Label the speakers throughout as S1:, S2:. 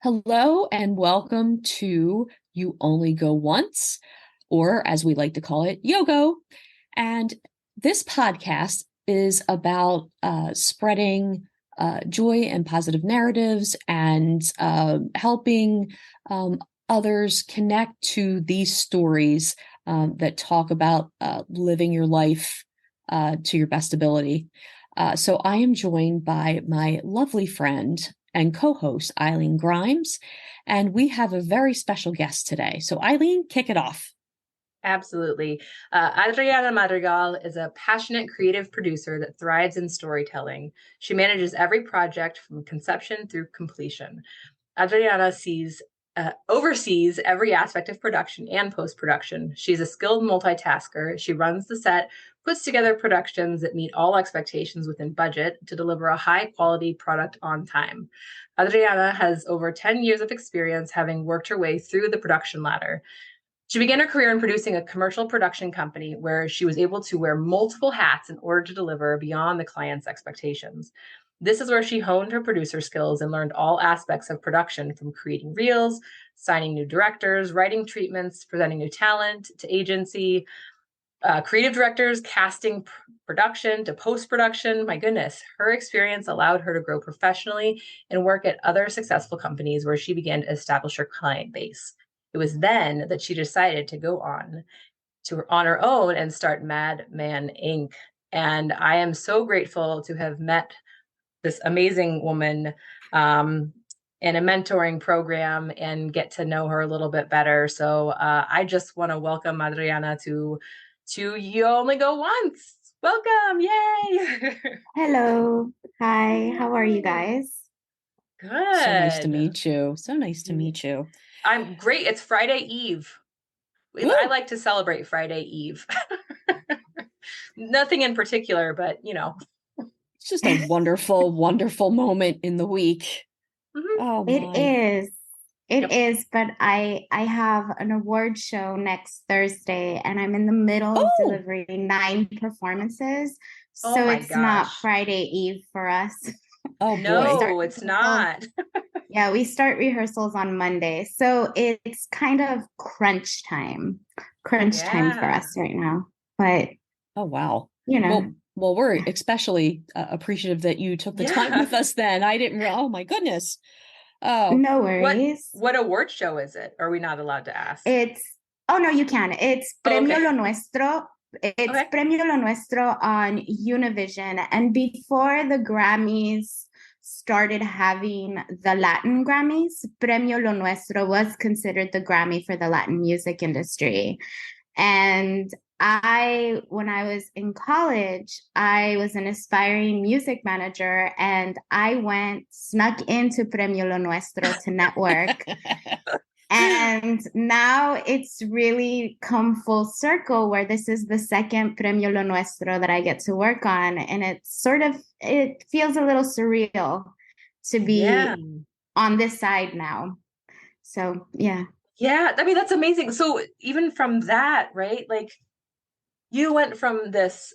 S1: Hello and welcome to You Only Go Once, or as we like to call it, YOGO. And this podcast is about spreading joy and positive narratives and helping others connect to these stories that talk about living your life to your best ability. So I am joined by my lovely friend and co-host Eileen Grimes, and we have a very special guest today. So Eileen, kick it off.
S2: Absolutely. Adriana Madrigal is a passionate creative producer that thrives in storytelling. She manages every project from conception through completion. Adriana oversees every aspect of production and post-production. She's a skilled multitasker. She runs the set, puts together productions that meet all expectations within budget to deliver a high-quality product on time. Adriana has over 10 years of experience, having worked her way through the production ladder. She began her career in producing a commercial production company where she was able to wear multiple hats in order to deliver beyond the client's expectations. This is where she honed her producer skills and learned all aspects of production, from creating reels, signing new directors, writing treatments, presenting new talent to agency, creative directors, casting, production to post-production. My goodness, her experience allowed her to grow professionally and work at other successful companies where she began to establish her client base. It was then that she decided to go on her own and start Madman Inc. And I am so grateful to have met this amazing woman in a mentoring program and get to know her a little bit better. So I just want to welcome Adriana to You Only Go Once. Welcome. Yay.
S3: Hello. Hi. How are you guys?
S1: So nice to
S2: Good.
S1: meet you. So nice to meet you.
S2: I'm great. It's Friday Eve.
S1: Woo!
S2: I like to celebrate Friday Eve. Nothing in particular, but
S1: It's just a wonderful, wonderful moment in the week.
S2: Mm-hmm.
S1: Oh my.
S3: It is. It
S2: Yep.
S3: is, but I have an award show next Thursday and I'm in the middle of delivering 9 performances.
S2: Oh
S3: So
S2: my
S3: it's not
S2: gosh.
S3: Friday Eve for us.
S1: Oh boy.
S2: No, it's not.
S3: Yeah, we start rehearsals on Monday. So it's kind of crunch time for us right now. But
S1: oh wow.
S3: you know.
S1: Well, we're especially appreciative that you took the time with us then. I didn't oh my goodness. Oh,
S3: no worries.
S2: What award show is it? Are we not allowed to ask?
S3: Oh no, you can. It's Premio Lo Nuestro. It's Premio Lo Nuestro on Univision. And before the Grammys started having the Latin Grammys, Premio Lo Nuestro was considered the Grammy for the Latin music industry. And when I was in college, I was an aspiring music manager and I snuck into Premio Lo Nuestro to network. And now it's really come full circle where this is the second Premio Lo Nuestro that I get to work on. And it feels a little surreal to be on this side now. So, yeah.
S2: Yeah, I mean, that's amazing. So even from that, right? Like you went from this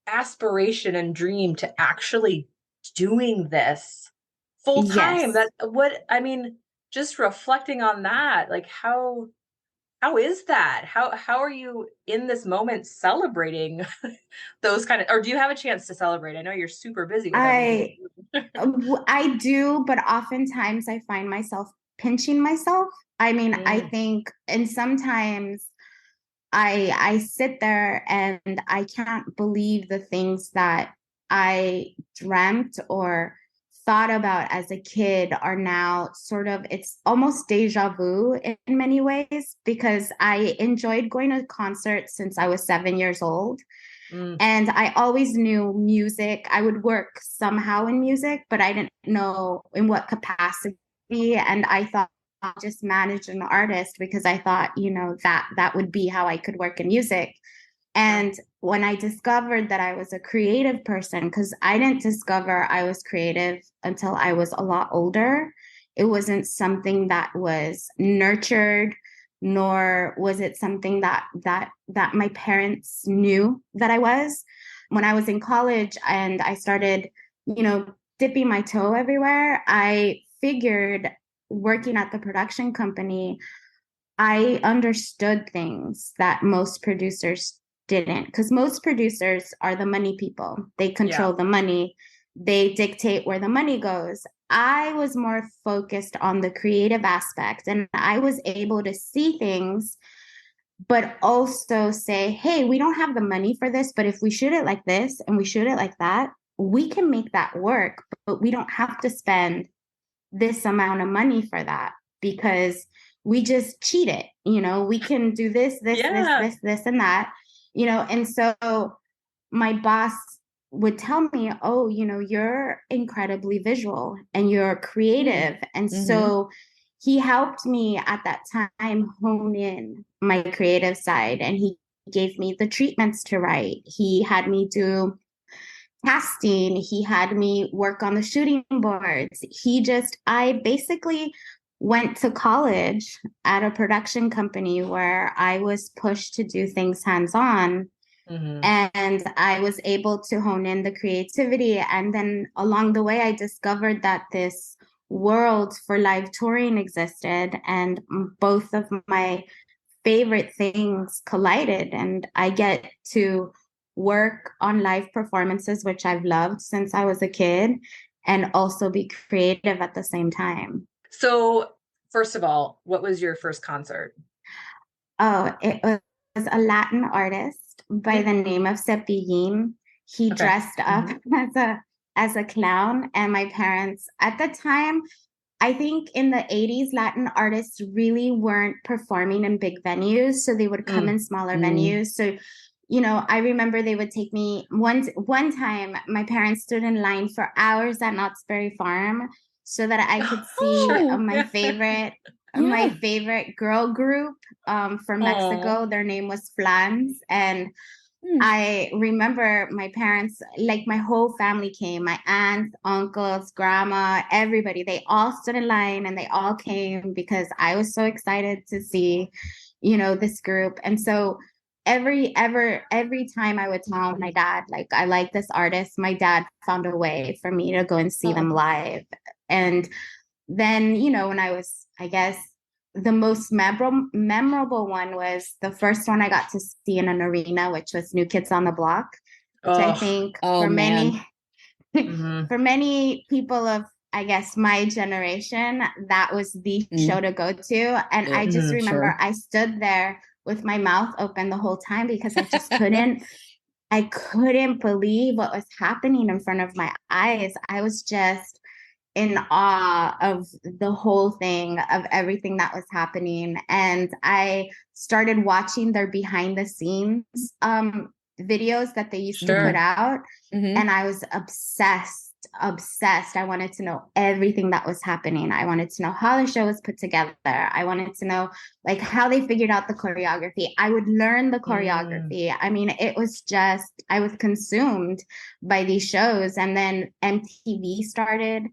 S2: aspiration and dream to actually doing this full time.
S3: Yes.
S2: Just reflecting on that, like how is that? How are you in this moment celebrating those kind of, or do you have a chance to celebrate? I know you're super busy with everything.
S3: I do, but oftentimes I find myself pinching myself. I think, and sometimes I sit there and I can't believe the things that I dreamt or thought about as a kid are now it's almost deja vu in many ways, because I enjoyed going to concerts since I was 7 years old. And I always knew music. I would work somehow in music, but I didn't know in what capacity. And I thought I'll just manage an artist because I thought, that would be how I could work in music. And when I discovered that I was a creative person, because I didn't discover I was creative until I was a lot older. It wasn't something that was nurtured, nor was it something that my parents knew that I was. When I was in college and I started, dipping my toe everywhere, I figured working at the production company, I understood things that most producers didn't, because most producers are the money people. They control the money. They dictate where the money goes. I was more focused on the creative aspect, and I was able to see things, but also say, hey, we don't have the money for this, but if we shoot it like this and we shoot it like that, we can make that work, but we don't have to spend this amount of money for that, because we just cheat it. We can do this, this, and that, and so my boss would tell me, oh, you're incredibly visual and you're creative. And so he helped me at that time hone in my creative side, and he gave me the treatments to write. He had me do casting. He had me work on the shooting boards. I basically went to college at a production company where I was pushed to do things hands-on. And I was able to hone in the creativity. And then along the way, I discovered that this world for live touring existed, and both of my favorite things collided, and I get to work on live performances, which I've loved since I was a kid, and also be creative at the same time.
S2: So, first of all, what was your first concert?
S3: Oh, it was a Latin artist by the name of Cepillín. He dressed up as a clown, and my parents at the time, I think in the 80s, Latin artists really weren't performing in big venues, so they would come in smaller venues. So, I remember they would take me one time. My parents stood in line for hours at Knott's Berry Farm so that I could see my favorite girl group from Mexico. Their name was Flans, and I remember my parents, like my whole family came, my aunts, uncles, grandma, everybody. They all stood in line and they all came because I was so excited to see, this group. And so every time I would tell my dad, like, I like this artist, my dad found a way for me to go and see them live. And then, when I was, I guess, the most memorable one was the first one I got to see in an arena, which was New Kids on the Block, which I think for many people of, I guess, my generation, that was the show to go to. And I just remember I stood there with my mouth open the whole time because I just I couldn't believe what was happening in front of my eyes. I was just in awe of the whole thing, of everything that was happening. And I started watching their behind the scenes videos that they used to put out. And I was obsessed. I wanted to know everything that was happening. I wanted to know how the show was put together. I wanted to know like how they figured out the choreography. I would learn the choreography. I mean, it was just, I was consumed by these shows. And then MTV started.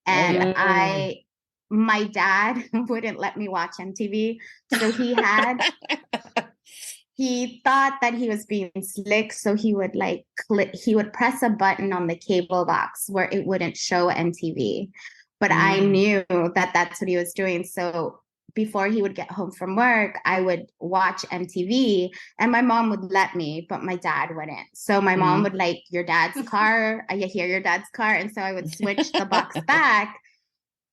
S3: And my dad wouldn't let me watch MTV. So he thought that he was being slick. So he would he would press a button on the cable box where it wouldn't show MTV. But I knew that that's what he was doing. So before he would get home from work, I would watch MTV, and my mom would let me, but my dad wouldn't. So my mom would like, your dad's car, I hear your dad's car. And so I would switch the box back.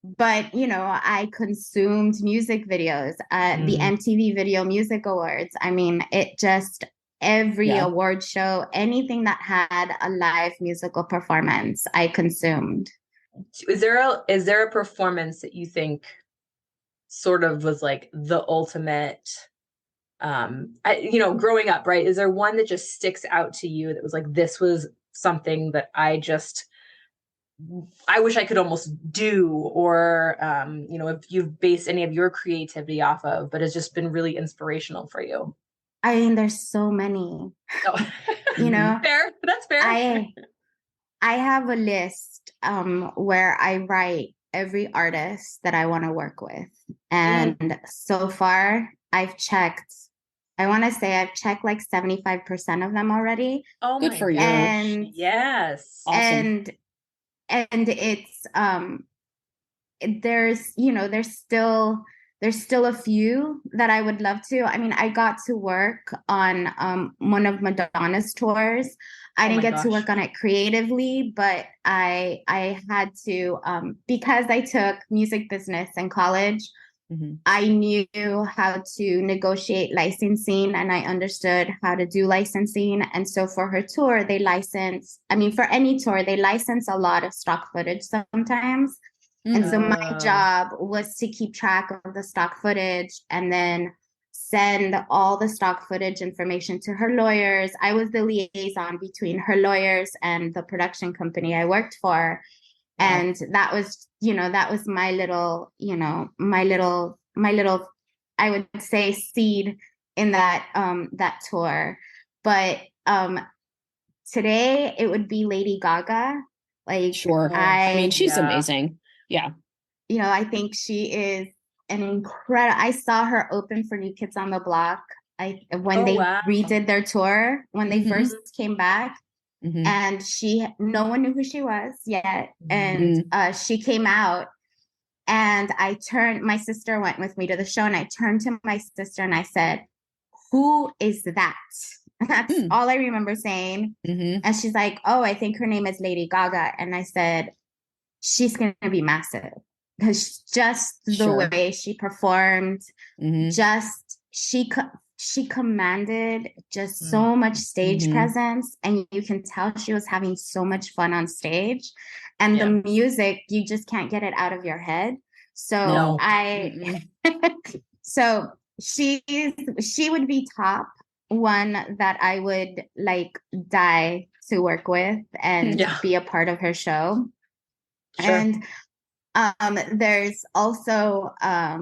S3: But, I consumed music videos, the MTV Video Music Awards. I mean, it just, every award show, anything that had a live musical performance, I consumed.
S2: Is there a performance that you think sort of was like the ultimate, growing up, right? Is there one that just sticks out to you that was like, this was something that I wish I could almost do, or, if you've based any of your creativity off of, but it's just been really inspirational for you?
S3: I mean, there's so many,
S2: Fair. That's fair.
S3: I have a list, where I write every artist that I want to work with. And so far I've checked like 75% of them already.
S2: Oh,
S1: good for you.
S3: And
S2: yes.
S3: Awesome. And it's there's still a few that I would love to. I mean, I got to work on one of Madonna's tours. I didn't get to work on it creatively, but I had to because I took music business in college. I knew how to negotiate licensing, and I understood how to do licensing. And so for her tour, for any tour, they license a lot of stock footage sometimes. And so my job was to keep track of the stock footage and then send all the stock footage information to her lawyers. I was the liaison between her lawyers and the production company I worked for. And that was my little, I would say, seed in that tour. But today it would be Lady Gaga. Like,
S1: sure. I mean, she's amazing. Yeah.
S3: I think she is an incredible. I saw her open for New Kids on the Block. When they redid their tour, when they first came back, and no one knew who she was yet. And she came out, and my sister went with me to the show, and I turned to my sister and I said, "Who is that?" That's all I remember saying. And she's like, "Oh, I think her name is Lady Gaga." And I said, "She's going to be massive." Because just the way she performed, she commanded just so much stage presence, and you can tell she was having so much fun on stage. And the music, you just can't get it out of your head. So so she would be top one that I would like die to work with and be a part of her show. Sure. And there's also I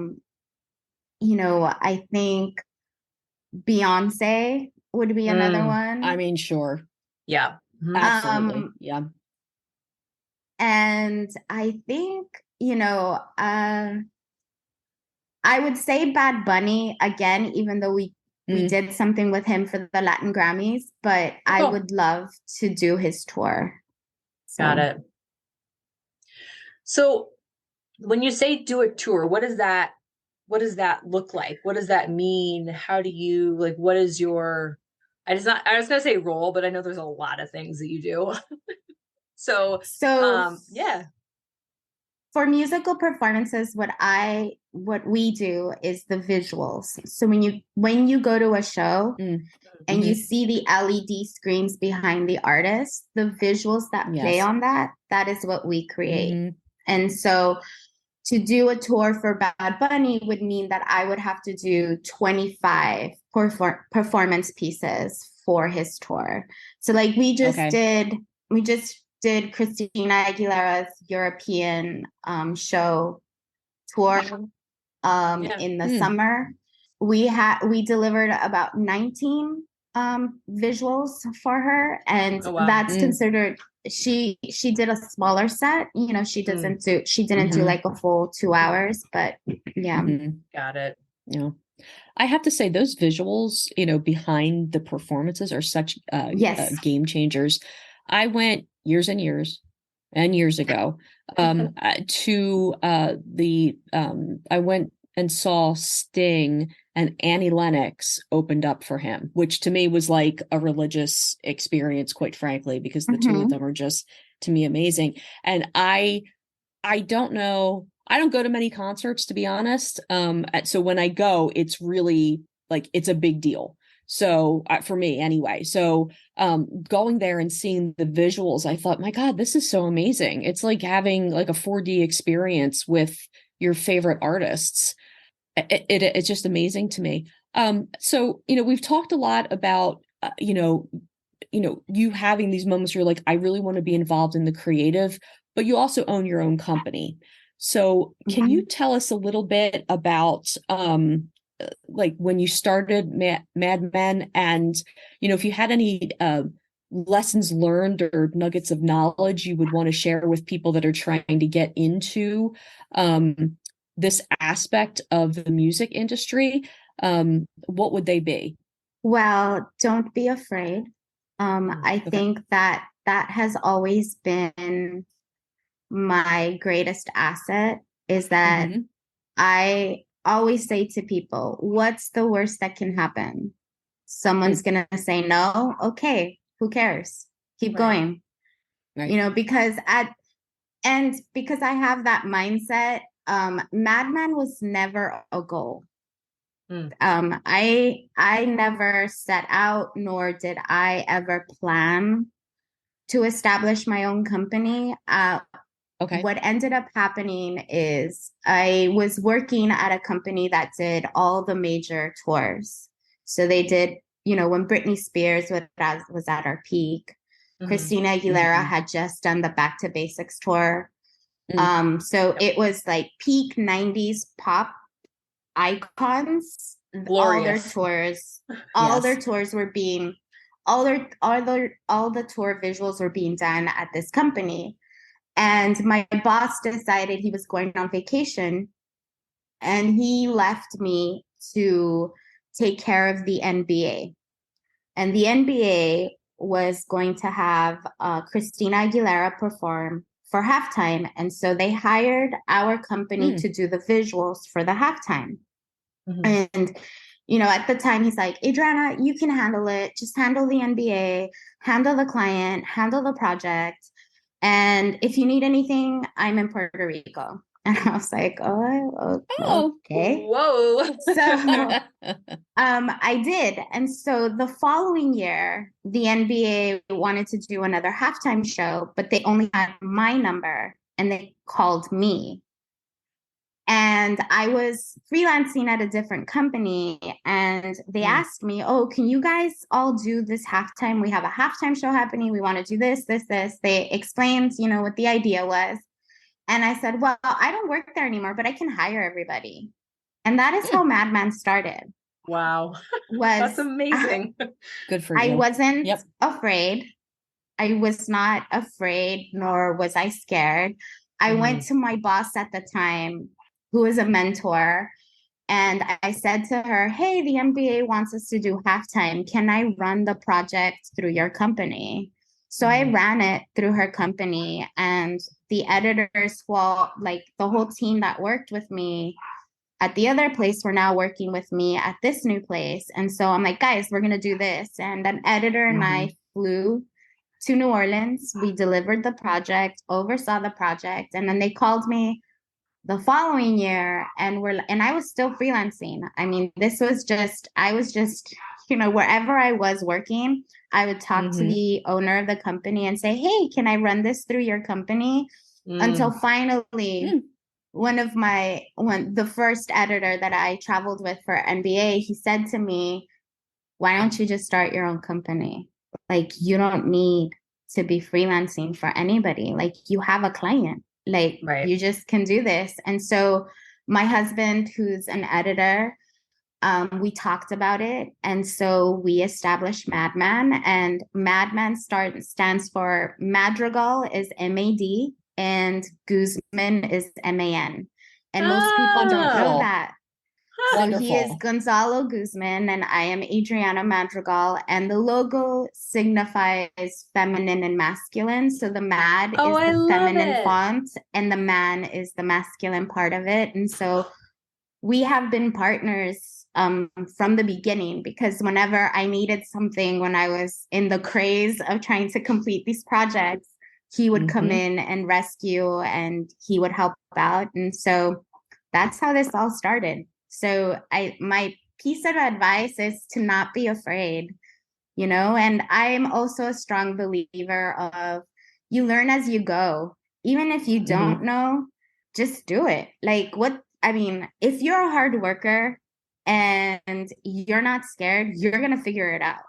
S3: think Beyonce would be another one.
S1: I mean, sure.
S2: Yeah.
S1: Absolutely. Yeah.
S3: And I think, I would say Bad Bunny again, even though we did something with him for the Latin Grammys, but I would love to do his tour.
S2: So. Got it. So when you say do a tour, what does that look like? What does that mean? How do you, like, what is your, I was going to say role, but I know there's a lot of things that you do. So yeah.
S3: For musical performances, what we do is the visuals. So when you go to a show and you see the LED screens behind the artist, the visuals that play on that is what we create. And so to do a tour for Bad Bunny would mean that I would have to do 25 performance pieces for his tour. So like we just did Christina Aguilera's European show tour in the summer. We delivered about 19 visuals for her, and that's considered. She did a smaller set. She didn't do like a full 2 hours, but
S2: Got it.
S1: Yeah. I have to say those visuals, behind the performances are such game changers. I went years and years ago to I went and saw Sting, and Annie Lennox opened up for him, which to me was like a religious experience, quite frankly, because the two of them are just, to me, amazing. And I don't know, I don't go to many concerts, to be honest. So when I go, it's really like, it's a big deal. So for me anyway, going there and seeing the visuals, I thought, my God, this is so amazing. It's like having like a 4D experience with your favorite artists. It's just amazing to me. So, we've talked a lot about, you having these moments where you're like, I really want to be involved in the creative, but you also own your own company. So can you tell us a little bit about, like when you started Madman, and, if you had any lessons learned or nuggets of knowledge you would want to share with people that are trying to get into this aspect of the music industry, what would they be?
S3: Well, don't be afraid. I think that has always been my greatest asset, is that
S1: Mm-hmm.
S3: I always say to people, what's the worst that can happen? Someone's going to say no. Okay, who cares? Keep going.
S1: Right.
S3: You know, because because I have that mindset, Madman was never a goal. I never set out, nor did I ever plan to establish my own company.
S1: Okay.
S3: What ended up happening is I was working at a company that did all the major tours. So they did, you know, when Britney Spears was at her peak, Christina Aguilera had just done the Back to Basics tour. So it was like peak 90s pop icons.
S2: Glorious.
S3: All their tours were being all the tour visuals were being done at this company. And my boss decided he was going on vacation, and he left me to take care of the NBA. And the NBA was going to have Christina Aguilera perform for halftime. And so they hired our company to do the visuals for the halftime. And, you know, at the time, he's like, Adriana, you can handle it. Just handle the NBA, handle the client, handle the project. And if you need anything, I'm in Puerto Rico. And I was like, oh, okay.
S2: Whoa.
S3: So I did. And so the following year, the NBA wanted to do another halftime show, but they only had my number and they called me. And I was freelancing at a different company, and they asked me, oh, can you guys all do this halftime? We have a halftime show happening. We want to do this, this, this. They explained, you know, what the idea was. And I said, well, I don't work there anymore, but I can hire everybody. And that is how Madman started.
S2: Wow. That's amazing.
S1: Good for you.
S3: I wasn't afraid. I was not afraid, nor was I scared. I went to my boss at the time, who was a mentor, and I said to her, hey, the NBA wants us to do halftime. Can I run the project through your company? So I ran it through her company, and the editors, well, like the whole team that worked with me at the other place were now working with me at this new place. And so I'm like, guys, we're going to do this. And an editor and I flew to New Orleans. We delivered the project, oversaw the project, and then they called me the following year, and I was still freelancing. I mean, I was just, you know, wherever I was working, I would talk to the owner of the company and say, hey, can I run this through your company? Until finally, the first editor that I traveled with for NBA, he said to me, why don't you just start your own company? Like, you don't need to be freelancing for anybody. Like, you have a client. Like, you just can do this. And so my husband, who's an editor, we talked about it. And so we established Madman, and Madman stands for Madrigal is M-A-D and Guzman is M-A-N. And most people don't know that. So he is Gonzalo Guzman and I am Adriana Madrigal, and the logo signifies feminine and masculine. So the mad is the feminine font and the man is the masculine part of it. And so we have been partners from the beginning, because whenever I needed something, when I was in the craze of trying to complete these projects, he would come in and rescue, and he would help out. And so that's how this all started. So my piece of advice is to not be afraid, you know, and I'm also a strong believer of you learn as you go. Even if you don't know, just do it. Like if you're a hard worker and you're not scared, you're going to figure it out,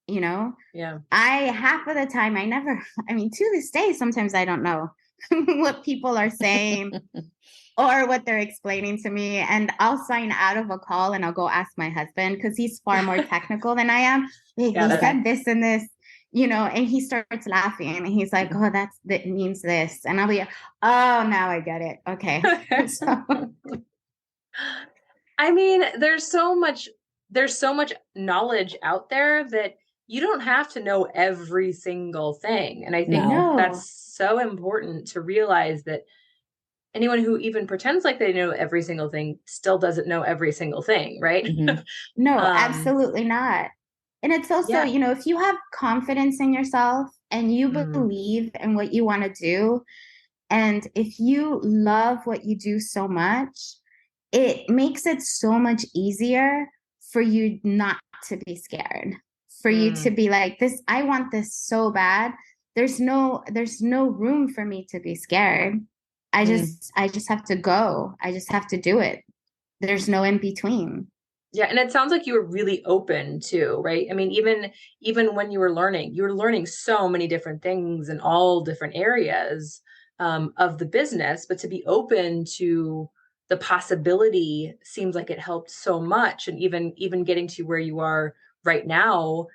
S3: you know?
S2: Yeah.
S3: Half of the time, to this day, sometimes I don't know what people are saying or what they're explaining to me. And I'll sign out of a call and I'll go ask my husband, because he's far more technical than I am. He said this and this, you know, and he starts laughing and he's like, oh, that means this. And I'll be, oh, now I get it. Okay. So.
S2: I mean, there's so much knowledge out there that you don't have to know every single thing. And I think that's so important to realize, that anyone who even pretends like they know every single thing still doesn't know every single thing, right?
S1: Mm-hmm.
S3: No, absolutely not. And it's also,
S2: Yeah.
S3: if you have confidence in yourself and you
S2: Mm.
S3: believe in what you want to do, and if you love what you do so much, it makes it so much easier for you not to be scared, for you to be like, this, I want this so bad. There's no room for me to be scared. I just have to go. I just have to do it. There's no in between.
S2: Yeah, and it sounds like you were really open too, right? I mean, even when you were learning so many different things in all different areas of the business, but to be open to the possibility seems like it helped so much. And even getting to where you are right now,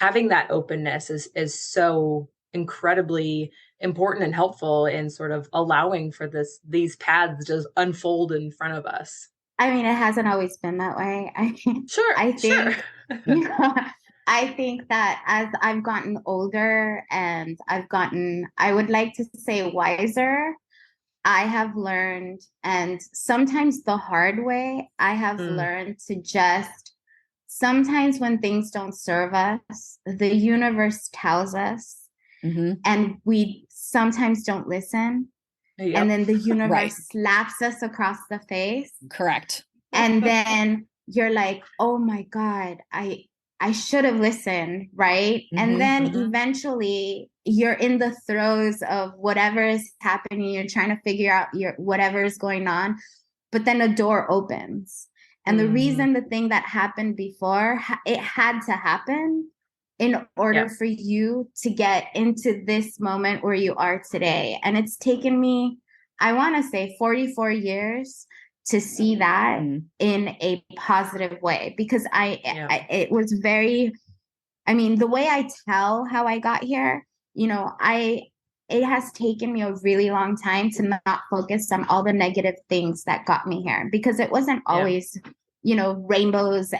S2: having that openness is so incredibly important and helpful in sort of allowing for these paths to just unfold in front of us.
S3: I mean, it hasn't always been that way.
S2: Sure,
S3: I
S2: sure.
S3: think, I think that as I've gotten older and I would like to say wiser, I have learned, and sometimes the hard way, I have
S2: Mm,
S3: learned to just, sometimes when things don't serve us, the universe tells us,
S1: Mm-hmm.
S3: and we sometimes don't listen. And
S2: yep.
S3: then the
S1: Right.
S3: universe slaps us across the face.
S1: Correct.
S3: And then you're like, oh my God, I should have listened, right? And
S1: Mm-hmm.
S3: then
S2: Mhm.
S3: eventually you're in the throes of whatever is happening. You're trying to figure out whatever is going on, but then a door opens. And the
S2: Mhm.
S3: reason the thing that happened before, it had to happen in order
S2: Yep.
S3: for you to get into this moment where you are today. And it's taken me, I want to say 44 years to see that
S1: Mm.
S3: in a positive way, because
S2: Yeah.
S3: it was very, I mean, the way I tell how I got here, it has taken me a really long time to not focus on all the negative things that got me here, because it wasn't
S2: Yeah.
S3: always, rainbows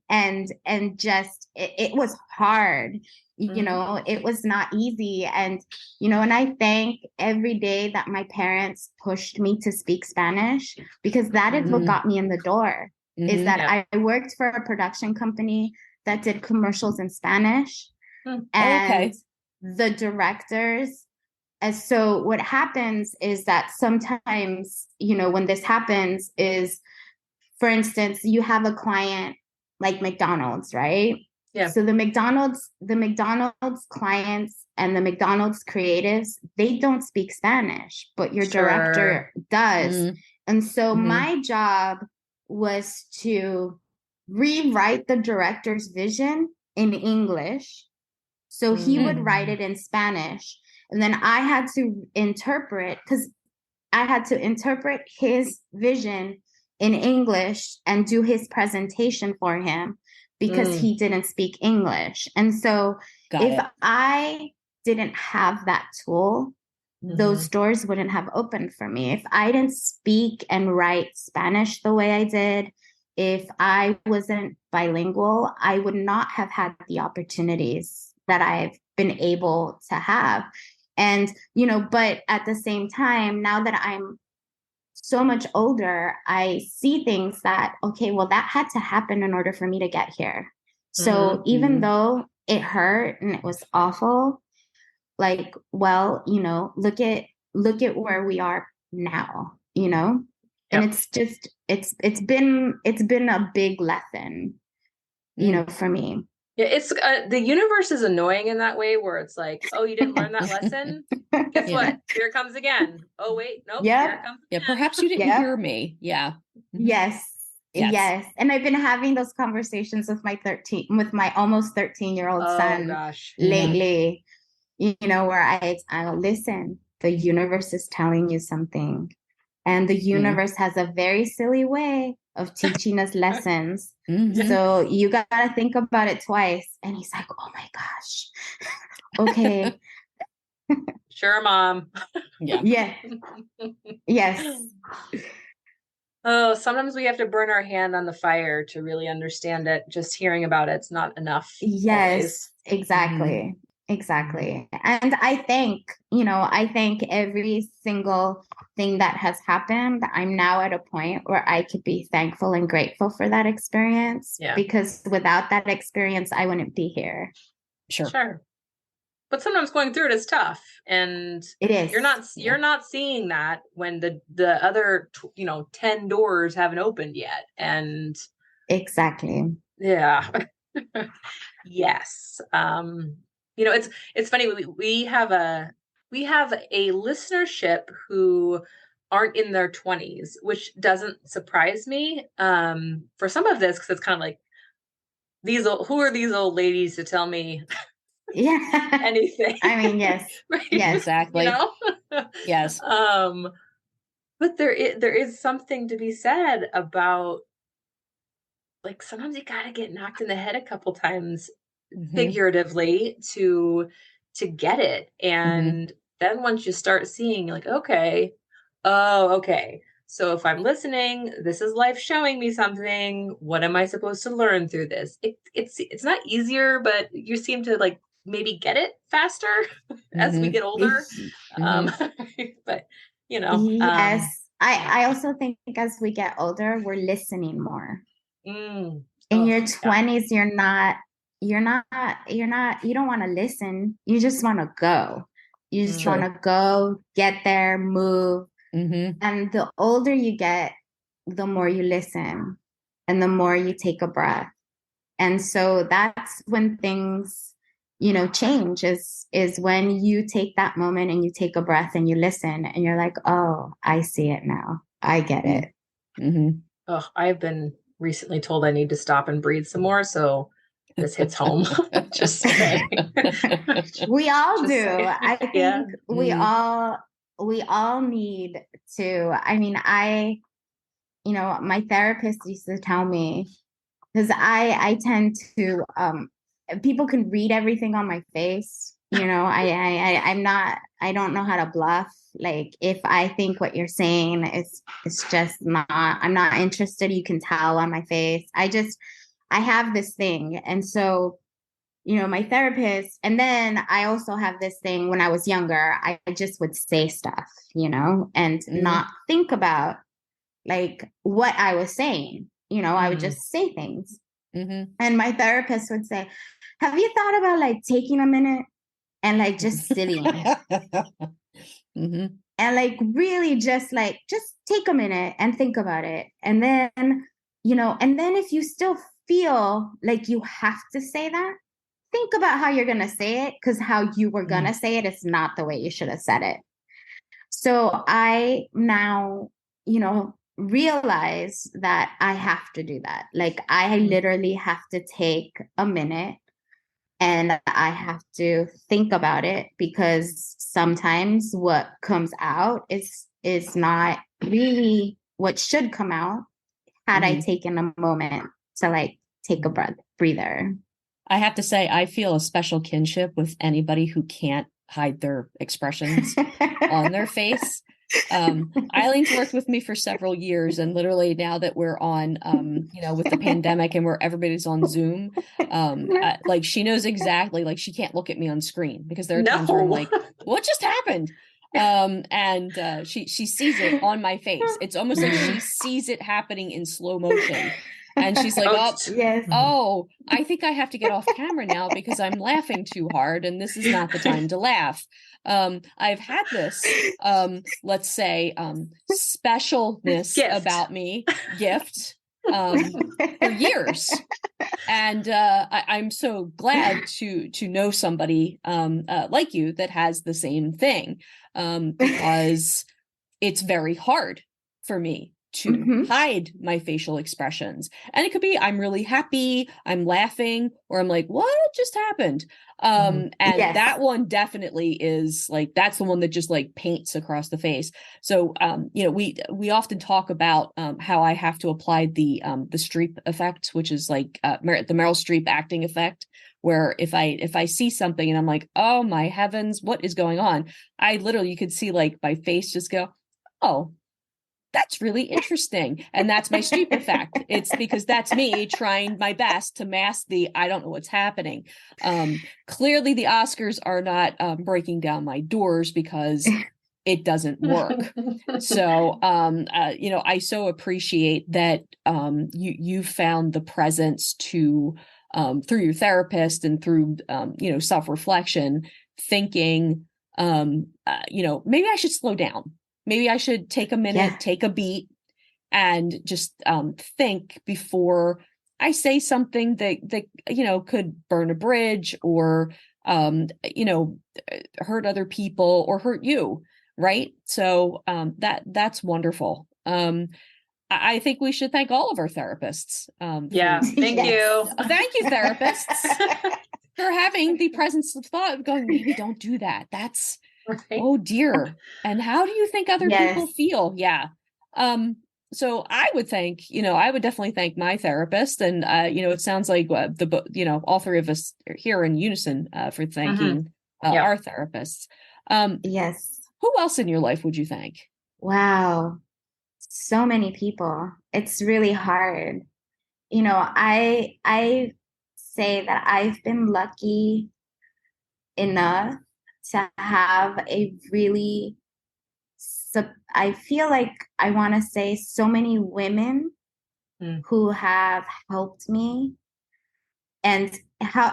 S3: and just, it was hard. It was not easy. And, and I thank every day that my parents pushed me to speak Spanish, because that is what
S1: Mhm.
S3: got me in the door, is
S1: Mhm.
S3: that
S2: Yeah.
S3: I worked for a production company that did commercials in Spanish.
S2: Hmm.
S3: And
S1: Okay.
S3: the directors, and so what happens is that sometimes, when this happens is, for instance, you have a client like McDonald's, right?
S2: Yeah.
S3: So the McDonald's clients and the McDonald's creatives, they don't speak Spanish, but your
S2: Sure.
S3: director does.
S1: Mm.
S3: And so
S1: Mhm.
S3: my job was to rewrite the director's vision in English. So he would write it in Spanish. And then I had to interpret, because I had to interpret his vision in English and do his presentation for him, because
S2: Mm.
S3: he didn't speak English. And so
S1: Got
S3: if
S1: it.
S3: I didn't have that tool, those
S2: Mhm.
S3: doors wouldn't have opened for me. If I didn't speak and write Spanish the way I did, if I wasn't bilingual, I would not have had the opportunities that I've been able to have. And, but at the same time, now that I'm so much older, I see things that, okay, well, that had to happen in order for me to get here. So
S2: Mhm.
S3: even
S1: Mhm.
S3: though it hurt and it was awful, like, well, look at where we are now, and
S2: Yep.
S3: it's just, it's been a big lesson,
S1: Mm.
S3: for me.
S2: Yeah, it's the universe is annoying in that way, where it's like, oh, you didn't learn that lesson? Guess
S1: Yeah.
S2: what? Here it comes again. Oh, wait, nope, here it
S3: Yep.
S2: comes
S1: Yeah.
S2: again.
S1: Perhaps you didn't
S3: Yep.
S1: hear me. Yeah. Mhm.
S3: Yes.
S1: Yes.
S3: Yes. And I've been having those conversations with my almost 13-year-old
S2: Oh
S3: son
S2: gosh.
S3: lately, where I'll listen, the universe is telling you something. And the
S1: Mhm.
S3: universe has a very silly way of teaching us lessons.
S2: Yeah.
S1: Mhm.
S3: So you got to think about it twice. And he's like, oh my gosh. Okay.
S2: Sure, mom.
S1: Yeah.
S3: Yeah. Yes.
S2: Oh, sometimes we have to burn our hand on the fire to really understand it. Just hearing about it's not enough
S3: Yes.
S2: always.
S1: Mhm.
S3: Exactly. Exactly. And I think every single thing that has happened, I'm now at a point where I could be thankful and grateful for that experience,
S2: Yeah.
S3: because without that experience, I wouldn't be here.
S2: Sure. But sometimes going through it is tough, and
S3: it is.
S2: You're not seeing that when the other 10 doors haven't opened yet. And
S3: exactly.
S2: Yeah. Yes. It's funny. We have a listenership who aren't in their 20s, which doesn't surprise me. For some of this, because it's kind of like, who are these old ladies to tell me anything?
S3: I mean, yes.
S2: Right?
S3: Yes,
S1: exactly. Yes.
S2: But there is something to be said about, like, sometimes you gotta get knocked in the head a couple times, figuratively, to get it. And then once you start seeing, like, okay, so if I'm listening, this is life showing me something. What am I supposed to learn through this? It's not easier, but you seem to, like, maybe get it faster as we get older. But
S3: yes. I also think as we get older, we're listening more. In your 20s, you don't want to listen. You just want to go. You just want to go, get there, move. And the older you get, the more you listen and the more you take a breath. And so that's when things, change, is when you take that moment and you take a breath and you listen and you're like, oh, I see it now. I get it.
S2: Oh, I've been recently told I need to stop and breathe some more. So this hits home. Just saying.
S3: We all do. I think we all need to. I mean, my therapist used to tell me, because I tend to, people can read everything on my face. I don't know how to bluff. Like, if I think what you're saying is just not, I'm not interested, you can tell on my face. I have this thing. And so, my therapist, and then I also have this thing when I was younger, I just would say stuff, and not think about, like, what I was saying. I would just say things. And my therapist would say, have you thought about, like, taking a minute and, like, just sitting and, like, really just take a minute and think about it. And then, if you still feel like you have to say that, think about how you're going to say it, because how you were going to say it is not the way you should have said it. So I now, realize that I have to do that. Like, I literally have to take a minute and I have to think about it, because sometimes what comes out is not really what should come out had I taken a moment to, like, take a breather.
S1: I have to say, I feel a special kinship with anybody who can't hide their expressions on their face. Eileen's worked with me for several years, and literally now that we're on, with the pandemic and where everybody's on Zoom, like, she knows exactly, like, she can't look at me on screen, because there are times where I'm like, what just happened? And she sees it on my face. It's almost like she sees it happening in slow motion. And she's like, oh, I think I have to get off camera now because I'm laughing too hard, and this is not the time to laugh. I've had this, let's say, specialness about me, gift, for years. And I'm so glad to know somebody like you that has the same thing, because it's very hard for me to hide my facial expressions. And it could be, I'm really happy, I'm laughing, or I'm like, what just happened? And that one definitely is, like, that's the one that just, like, paints across the face. So, we often talk about how I have to apply the Streep effect, which is like the Meryl Streep acting effect, where if I see something and I'm like, oh my heavens, what is going on? I literally, you could see, like, my face just go, oh, that's really interesting. And that's my stupid fact. It's because that's me trying my best to mask the, I don't know what's happening. Clearly the Oscars are not breaking down my doors because it doesn't work. So, I so appreciate that you found the presence to, through your therapist and through, self-reflection, thinking, maybe I should slow down. Maybe I should take a minute, take a beat, and just think before I say something that could burn a bridge or, hurt other people or hurt you. Right. So that's wonderful. I think we should thank all of our therapists.
S2: Thank you.
S1: Thank you, therapists, for having the presence of thought of going, maybe don't do that. That's, right. Oh dear. And how do you think other people feel? Yeah. So I would definitely thank my therapist. And, it sounds like all three of us are here in unison for thanking our therapists.
S3: Yes.
S1: Who else in your life would you thank?
S3: Wow. So many people. It's really hard. I say that I've been lucky enough to have I feel like I want to say so many women who have helped me and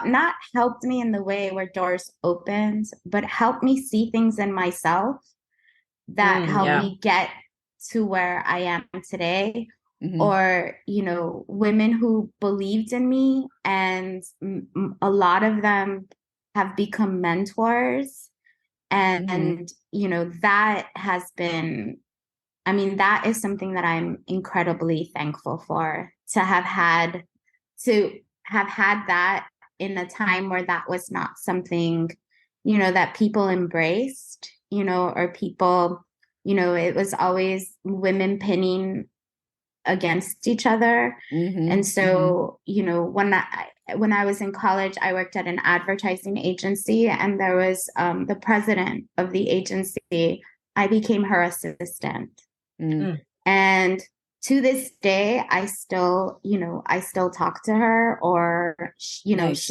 S3: not helped me in the way where doors opened, but helped me see things in myself that helped me get to where I am today. Mm-hmm. Or, women who believed in me, and a lot of them have become mentors. And, that has been, that is something that I'm incredibly thankful for, to have had that in a time where that was not something, that people embraced, or people, it was always women pinning against each other. Mm-hmm. And so, when I was in college, I worked at an advertising agency, and there was the president of the agency. I became her assistant. Mm. And to this day, I still talk to her, or, nice.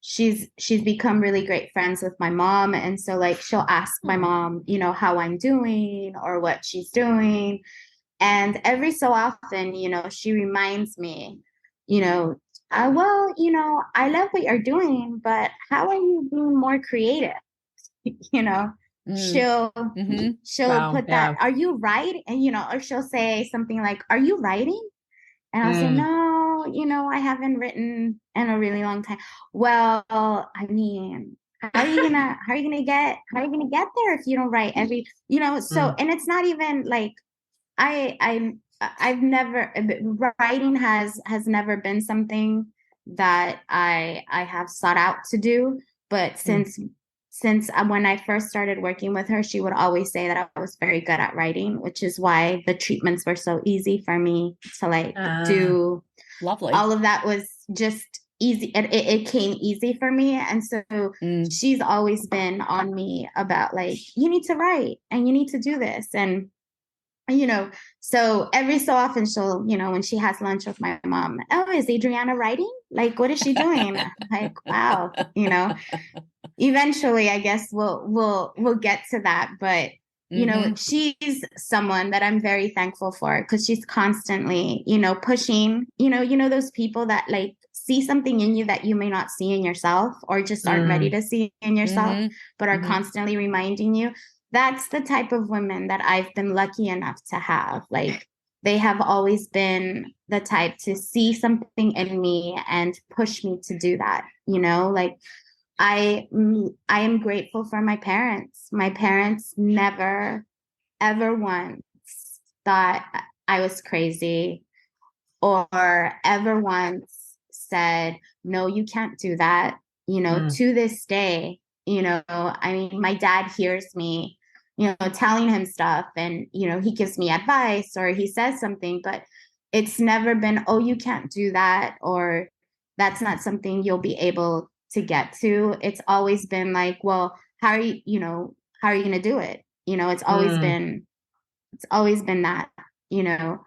S3: She's become really great friends with my mom. And so she'll ask my mom, how I'm doing or what she's doing. And every so often, she reminds me, I love what you're doing, but how are you being more creative? She'll put that, are you writing? And, or she'll say something like, are you writing? And I'll say, no, I haven't written in a really long time. Well, how are you gonna get there if you don't write every, so, and it's not even like, I've never, writing has never been something that I have sought out to do. But since when I first started working with her, she would always say that I was very good at writing, which is why the treatments were so easy for me to do.
S1: Lovely.
S3: All of that was just easy. It came easy for me. And so she's always been on me about you need to write and you need to do this. And so every so often she'll, when she has lunch with my mom, oh, is Adriana writing? What is she doing? Wow, eventually I guess we'll get to that. But, she's someone that I'm very thankful for, because she's constantly, pushing, those people that see something in you that you may not see in yourself, or just aren't ready to see in yourself, but are constantly reminding you. That's the type of women that I've been lucky enough to have. They have always been the type to see something in me and push me to do that. I am grateful for my parents. My parents never, ever once thought I was crazy, or ever once said, no, you can't do that. To this day, my dad hears me, telling him stuff, and, he gives me advice or he says something, but it's never been, oh, you can't do that, or that's not something you'll be able to get to. It's always been well, how are you going to do it? It's always been that. you know.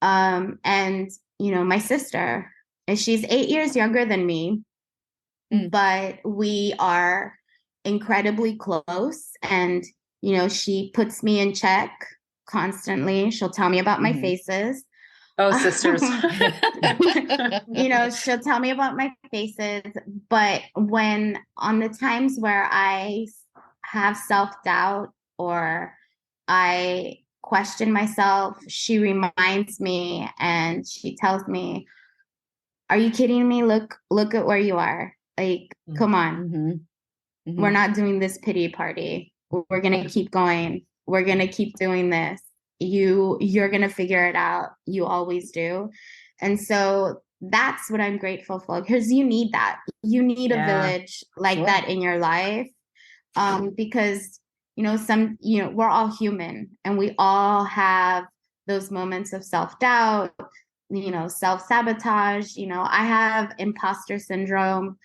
S3: And, my sister, and she's 8 years younger than me, but we are incredibly close. And, she puts me in check constantly. She'll tell me about my faces.
S2: Oh, sisters.
S3: She'll tell me about my faces. But when on the times where I have self-doubt or I question myself, she reminds me and she tells me, "Are you kidding me? Look at where you are. Like, come on. We're not doing this pity party. We're going to keep going. We're going to keep doing this. You're going to figure it out. You always do." And so that's what I'm grateful for, because you need that. You need a village like that in your life. Because, we're all human and we all have those moments of self-doubt, self-sabotage. I have imposter syndrome.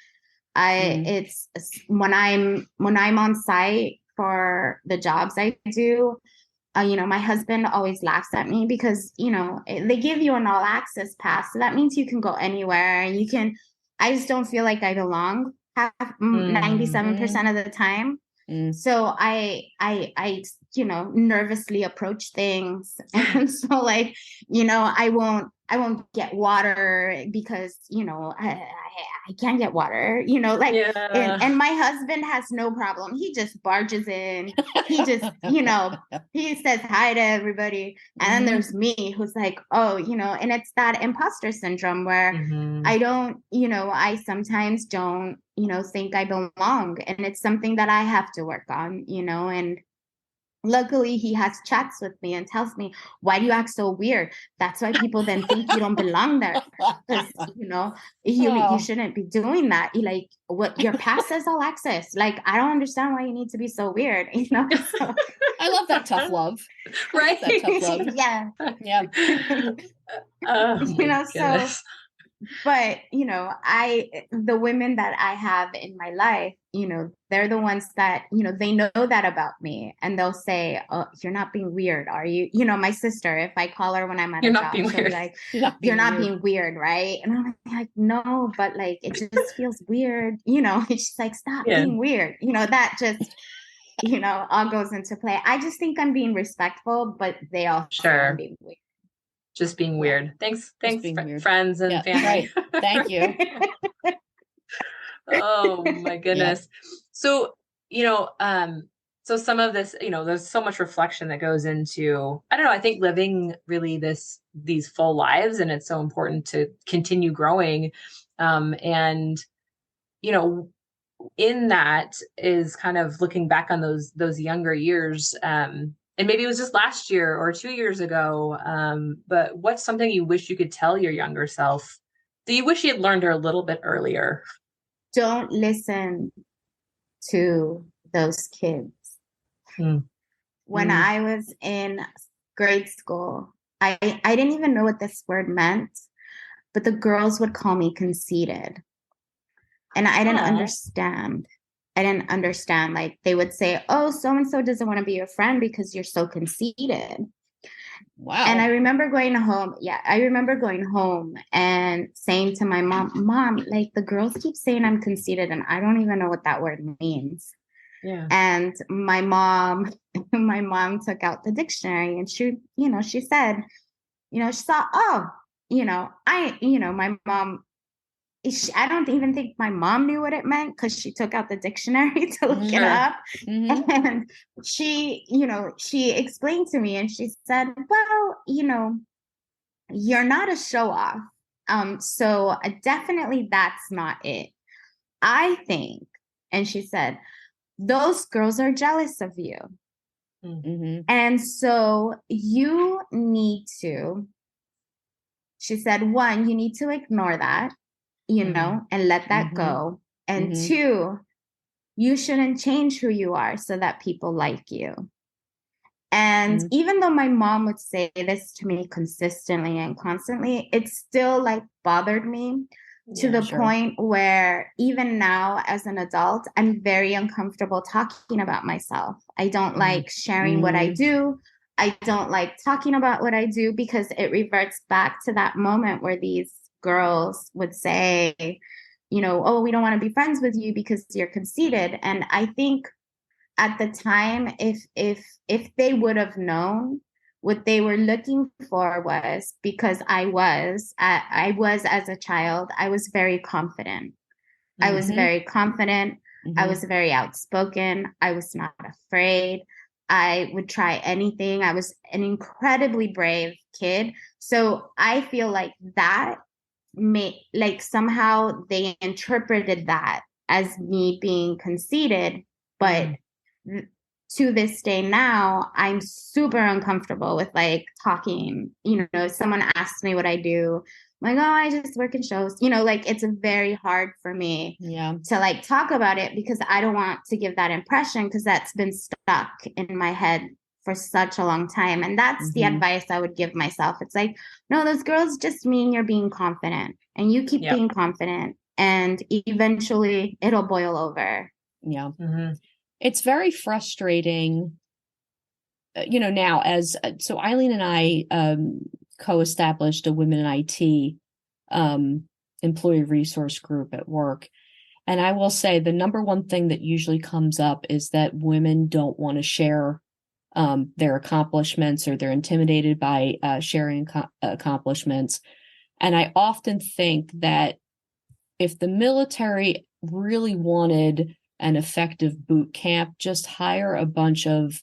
S3: It's when I'm on site for the jobs I do, my husband always laughs at me because, they give you an all access pass. So that means you can go anywhere and I just don't feel like I belong 97% of the time. So I nervously approach things. And so I won't get water because, I can't get water, and my husband has no problem. He just barges in. He just, he says hi to everybody. And then there's me who's like, oh, and it's that imposter syndrome where I don't, I sometimes don't, think I belong. And it's something that I have to work on, and luckily he has chats with me and tells me, "Why do you act so weird? That's why people then think you don't belong there. Because, you shouldn't be doing that. Like, what your pass says all access. Like, I don't understand why you need to be so weird." So,
S1: I love that tough love.
S2: Right.
S1: That tough love.
S3: Yeah.
S2: So
S3: but the women that I have in my life, they're the ones that, they know that about me, and they'll say, "Oh, you're not being weird, are you?" My sister, if I call her when I'm at a job, she'll be like, "You're not being weird, right?" And I'm like, "No, but like, it just feels weird." It's just like, "Stop being weird." That just, all goes into play. I just think I'm being respectful, but they all are being weird.
S2: Just being weird. Thanks, friends and family.
S1: Right. Thank you.
S2: Oh my goodness. So, so some of this, there's so much reflection that goes into, I don't know, I think living really these full lives, and it's so important to continue growing. And, in that is kind of looking back on those younger years, and maybe it was just last year or 2 years ago. But what's something you wish you could tell your younger self that you wish you had learned a little bit earlier?
S3: Don't listen to those kids. When I was in grade school, I didn't even know what this word meant, but the girls would call me conceited. And I didn't understand. Like, they would say, "Oh, so-and-so doesn't want to be your friend because you're so conceited."
S1: Wow.
S3: And I remember going home and saying to my mom, like, the girls keep saying I'm conceited and I don't even know what that word means.
S2: Yeah.
S3: And my mom took out the dictionary and she said, she saw, my mom, I don't even think my mom knew what it meant because she took out the dictionary to look it up. And she explained to me and she said, "Well, you're not a show off. So definitely that's not it. I think," and she said, "those girls are jealous of you. And so you need to," she said, "one, you need to ignore that, and let that go. And two, you shouldn't change who you are so that people like you." And even though my mom would say this to me consistently and constantly, it still like bothered me to the point where even now as an adult, I'm very uncomfortable talking about myself. I don't like sharing what I do. I don't like talking about what I do because it reverts back to that moment where these girls would say, you know, oh, we don't want to be friends with you because you're conceited. And I think at the time, if they would have known, what they were looking for was, because I was as a child, I was very confident. I was very confident. I was very outspoken. I was not afraid. I would try anything. I was an incredibly brave kid. So I feel like that like somehow they interpreted that as me being conceited. But to this day now, I'm super uncomfortable with like talking. You know, if someone asks me what I do, I'm like, oh, I just work in shows. You know, like it's very hard for me to like talk about it because I don't want to give that impression, because that's been stuck in my head for such a long time. And that's the advice I would give myself. It's like, no, those girls just mean you're being confident, and you keep being confident, and eventually it'll boil over.
S1: Yeah. It's very frustrating, you know, now so Eileen and I co-established a Women in IT employee resource group at work. And I will say the number one thing that usually comes up is that women don't want to share their accomplishments, or they're intimidated by sharing accomplishments. And I often think that if the military really wanted an effective boot camp, just hire a bunch of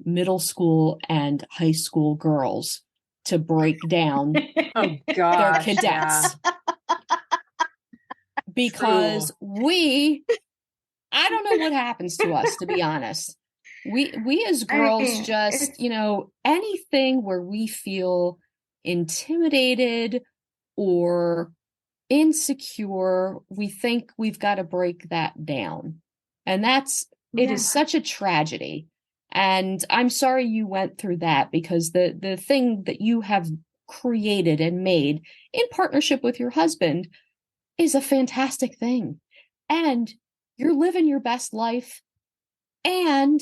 S1: middle school and high school girls to break down their cadets. Because I don't know what happens to us, to be honest. We as girls just, you know, anything where we feel intimidated or insecure, we think we've got to break that down. And it is such a tragedy. And I'm sorry you went through that, because the thing that you have created and made in partnership with your husband is a fantastic thing. And you're living your best life, and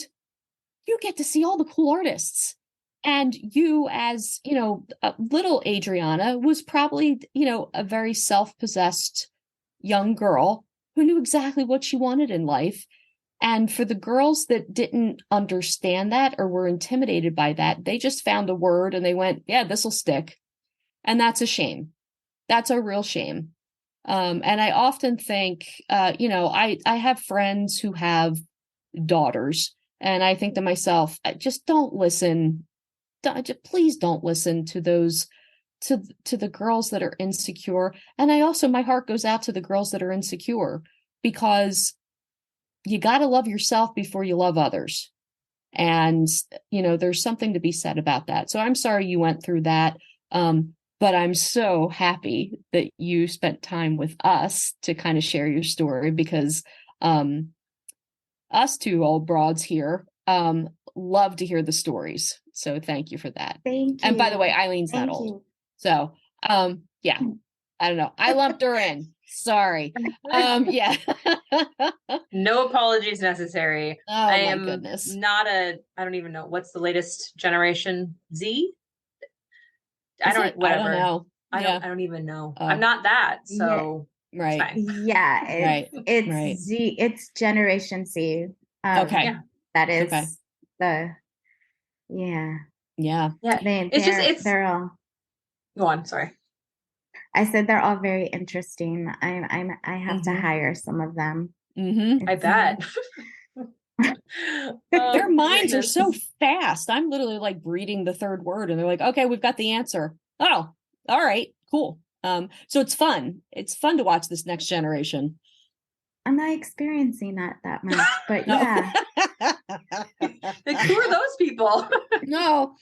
S1: you get to see all the cool artists. And you, as, you know, little Adriana was probably, you know, a very self-possessed young girl who knew exactly what she wanted in life. And for the girls that didn't understand that or were intimidated by that, they just found a word and they went, yeah, this will stick. And that's a shame. That's a real shame. And I often think, you know, I have friends who have daughters, and I think to myself, just don't listen. Please don't listen to those, to the girls that are insecure. And my heart goes out to the girls that are insecure, because you got to love yourself before you love others. And, you know, there's something to be said about that. So I'm sorry you went through that. But I'm so happy that you spent time with us to kind of share your story, because us two old broads here love to hear the stories. So thank you for that.
S3: Thank you.
S1: And by the way, Eileen's not old. So yeah, I don't know. I lumped her in. Sorry. Yeah.
S2: No apologies necessary.
S1: Oh,
S2: I
S1: my
S2: am
S1: goodness.
S2: I don't even know what's the latest generation, Z. I don't
S1: know.
S2: I don't even know. I'm not that. So
S1: right.
S3: It's Z. It's Generation Z.
S1: Okay.
S3: That is yeah. They're all.
S2: Go on. Sorry.
S3: I said they're all very interesting. I have to hire some of them.
S2: I bet.
S1: Their minds are so fast. I'm literally like reading the third word and they're like, okay, we've got the answer. Oh, all right, cool. So it's fun. It's fun to watch this next generation.
S3: I'm not experiencing that much, but yeah.
S2: Like, who are those people?
S1: No.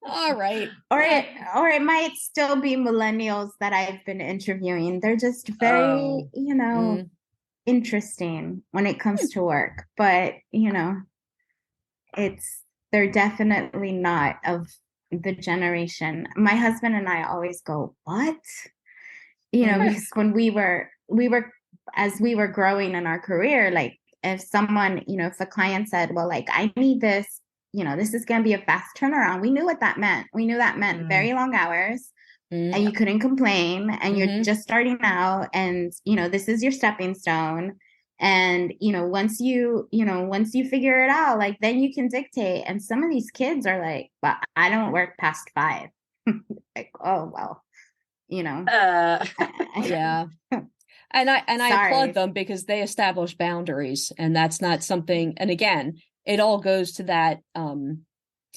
S1: All right.
S3: Or it might still be millennials that I've been interviewing. They're just very, interesting when it comes to work. But, they're definitely not of the generation. My husband and I always go, what? Because when we were as we were growing in our career, like if someone, if a client said, well, like I need this, this is going to be a fast turnaround. We knew what that meant. We knew that meant very long hours, and you couldn't complain, and you're just starting out, and, this is your stepping stone. And, once you figure it out, like, then you can dictate. And some of these kids are like, but I don't work past 5. Like, oh, well,
S1: yeah. And I applaud them because they establish boundaries, and that's not something, and again, it all goes to that,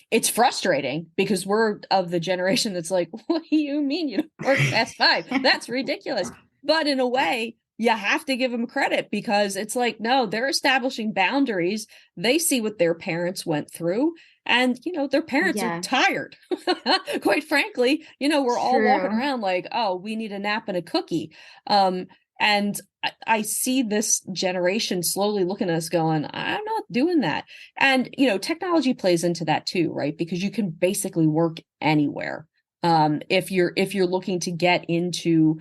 S1: it's frustrating because we're of the generation that's like, what do you mean you don't work past 5? That's ridiculous. But in a way, you have to give them credit, because it's like, no, they're establishing boundaries. They see what their parents went through, and, their parents are tired. Quite frankly, we're all walking around like, oh, we need a nap and a cookie. And I see this generation slowly looking at us going, I'm not doing that. And, technology plays into that too, right? Because you can basically work anywhere. If you're looking to get into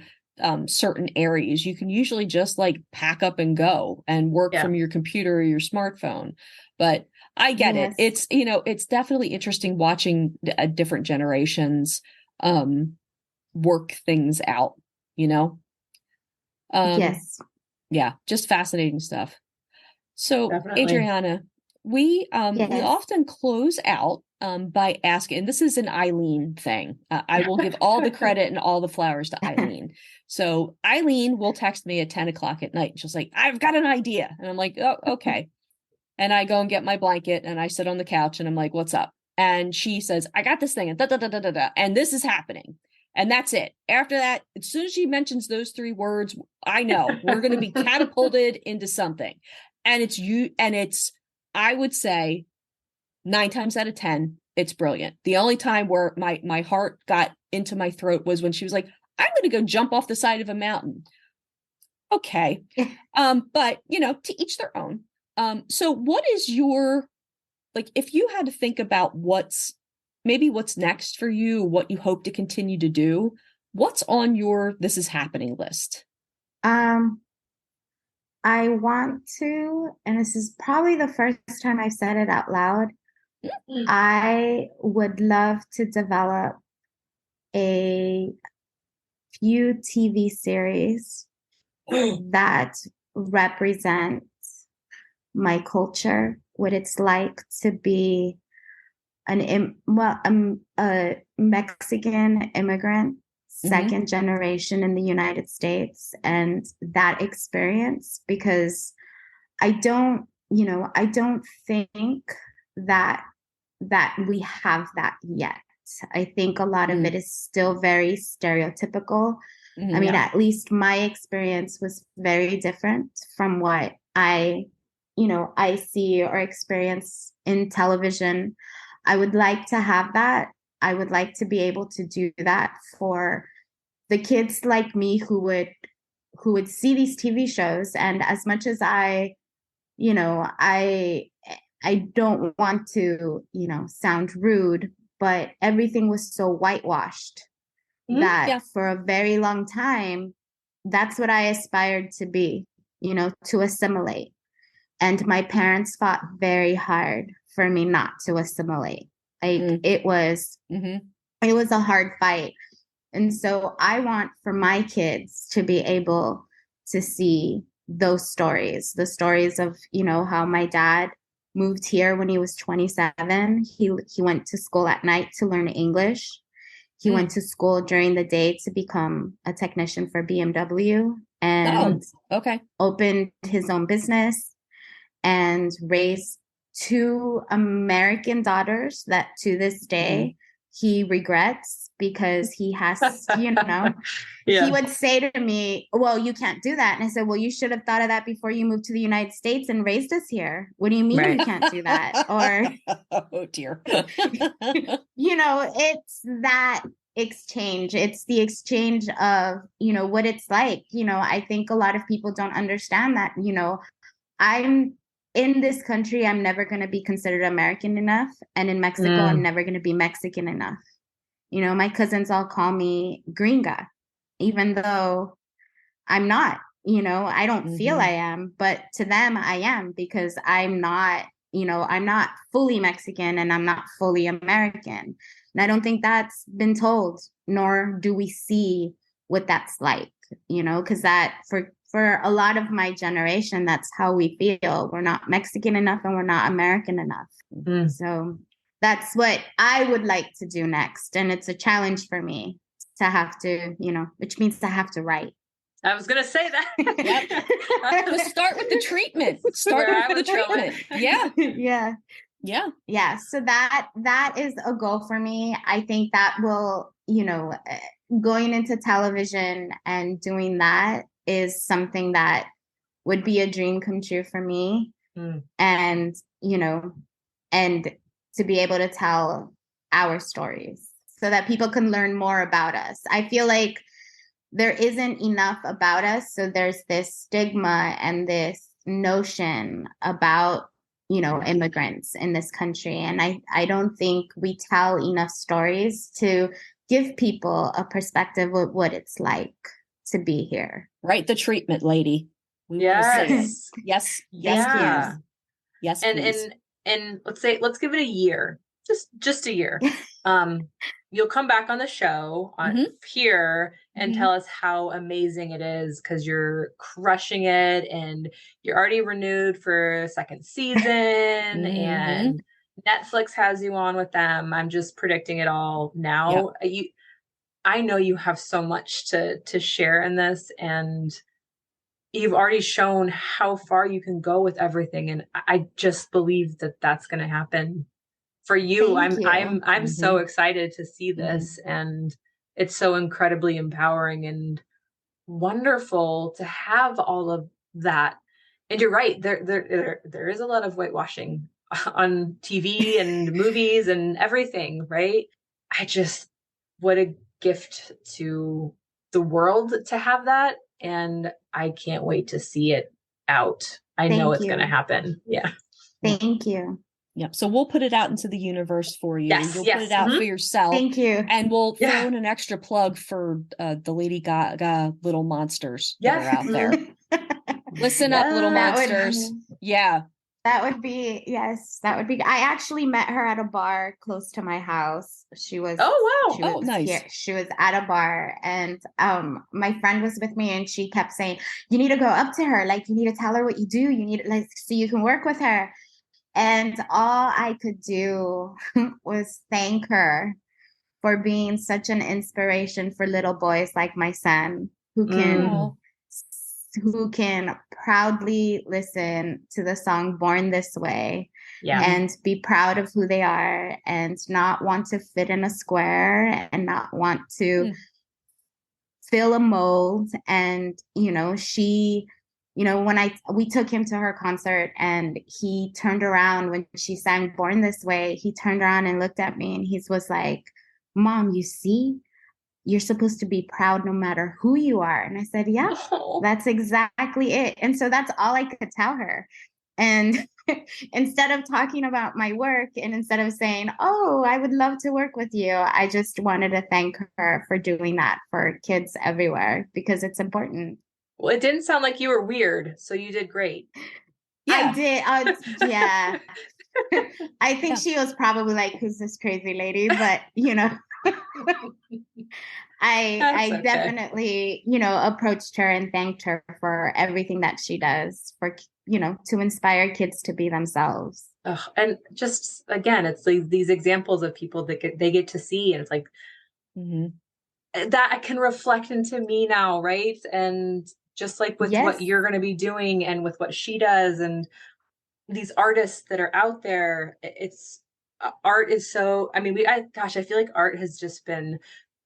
S1: certain areas, you can usually just like pack up and go and work from your computer or your smartphone. But I get it. It's, it's definitely interesting watching different generations work things out,
S3: yes.
S1: Yeah, just fascinating stuff. So definitely. Adriana, we often close out by asking, and this is an Eileen thing. I will give all the credit and all the flowers to Eileen. So Eileen will text me at 10 o'clock at night. She's like, I've got an idea. And I'm like, oh, okay. And I go and get my blanket and I sit on the couch and I'm like, what's up? And she says, I got this thing, and and this is happening. And that's it. After that, as soon as she mentions those 3 words, I know we're going to be catapulted into something. And I would say 9 times out of 10, it's brilliant. The only time where my heart got into my throat was when she was like, I'm going to go jump off the side of a mountain. Okay. But, to each their own. So what is your, like, if you had to think about what's next for you, what you hope to continue to do, what's on your this is happening list?
S3: I want to, and this is probably the first time I've said it out loud, I would love to develop a few TV series that represent my culture, what it's like to be a Mexican immigrant, second generation in the United States, and that experience, because I don't think that we have that yet. I think a lot of it is still very stereotypical. I mean, at least my experience was very different from what I see or experience in television. I would like to have that. I would like to be able to do that for the kids like me who would see these TV shows. And as much as I don't want to, sound rude, but everything was so whitewashed that for a very long time, that's what I aspired to be, to assimilate. And my parents fought very hard for me not to assimilate. It was a hard fight. And so I want for my kids to be able to see those stories, the stories of, how my dad moved here when he was 27. He went to school at night to learn English. He went to school during the day to become a technician for BMW and opened his own business and raised 2 American daughters that to this day he regrets, because he has, he would say to me, well, you can't do that. And I said, well, you should have thought of that before you moved to the United States and raised us here. What do you mean you can't do that? Or,
S1: oh dear.
S3: It's that exchange. It's the exchange of, what it's like. I think a lot of people don't understand that, I'm in this country, I'm never going to be considered American enough. And in Mexico, I'm never going to be Mexican enough. My cousins all call me gringa, even though I'm not, I don't feel I am, but to them I am, because I'm not I'm not fully Mexican and I'm not fully American. And I don't think that's been told, nor do we see what that's like, because that for a lot of my generation, that's how we feel. We're not Mexican enough and we're not American enough.
S2: Mm.
S3: So that's what I would like to do next. And it's a challenge for me to have to, which means I have to write.
S2: I was going to say that.
S1: Just start with the treatment. Start with the treatment. Yeah.
S3: Yeah.
S1: Yeah.
S3: Yeah. So that is a goal for me. I think that will, going into television and doing that is something that would be a dream come true for me.
S2: Mm.
S3: And, and to be able to tell our stories so that people can learn more about us. I feel like there isn't enough about us. So there's this stigma and this notion about, immigrants in this country. And I don't think we tell enough stories to give people a perspective of what it's like to be here.
S1: Write the treatment, lady. We
S2: yes.
S1: will say it. Yes. Yes,
S2: Yeah.
S1: please. Yes,
S2: and
S1: please.
S2: and let's give it a year. Just a year. You'll come back on the show here and tell us how amazing it is, because you're crushing it and you're already renewed for a second season and Netflix has you on with them. I'm just predicting it all now. Yep. I know you have so much to share in this, and you've already shown how far you can go with everything. And I just believe that that's going to happen for you. I'm so excited to see this, and it's so incredibly empowering and wonderful to have all of that. And you're right, there is a lot of whitewashing on TV and movies and everything, right? What a gift to the world to have that, and I can't wait to see it out. I know it's going to happen. Yeah.
S3: Thank you.
S1: Yep. So we'll put it out into the universe for you.
S2: Yes,
S1: You'll put it out for yourself.
S3: Thank you.
S1: And we'll throw in an extra plug for the Lady Gaga little monsters that are out there. Listen up, little monsters.
S3: That would be, I actually met her at a bar close to my house. She was,
S1: nice.
S3: Here. She was at a bar, and my friend was with me, and she kept saying, you need to go up to her. Like, you need to tell her what you do. You need, so you can work with her. And all I could do was thank her for being such an inspiration for little boys like my son, who can proudly listen to the song Born This Way and be proud of who they are, and not want to fit in a square and not want to fill a mold. And, when we took him to her concert, and he turned around when she sang Born This Way, he turned around and looked at me, and he was like, Mom, you see, you're supposed to be proud no matter who you are. And I said, yeah, that's exactly it. And so that's all I could tell her. And instead of talking about my work, and instead of saying, oh, I would love to work with you, I just wanted to thank her for doing that for kids everywhere, because it's important.
S2: Well, it didn't sound like you were weird, so you did great.
S3: Yeah. I did. Yeah. I think she was probably like, who's this crazy lady? But, I definitely, approached her and thanked her for everything that she does for, to inspire kids to be themselves.
S2: And just, again, it's these examples of people that they get to see, and it's like, that can reflect into me now, right? And just like with what you're going to be doing, and with what she does, and these artists that are out there, it's art is so, I feel like art has just been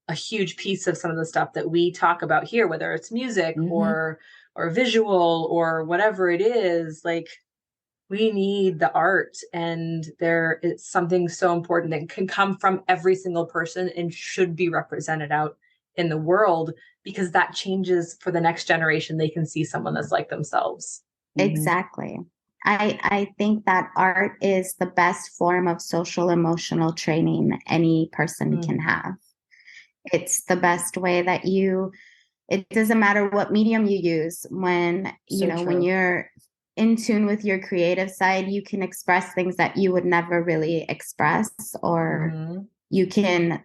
S2: a huge piece of some of the stuff that we talk about here, whether it's music or visual or whatever it is. Like, we need the art, and there is something so important that can come from every single person and should be represented out in the world, because that changes for the next generation. They can see someone that's like themselves.
S3: Exactly. I think that art is the best form of social emotional training any person can have. It's the best way that it doesn't matter what medium you use, when, when you're in tune with your creative side, you can express things that you would never really express, or you can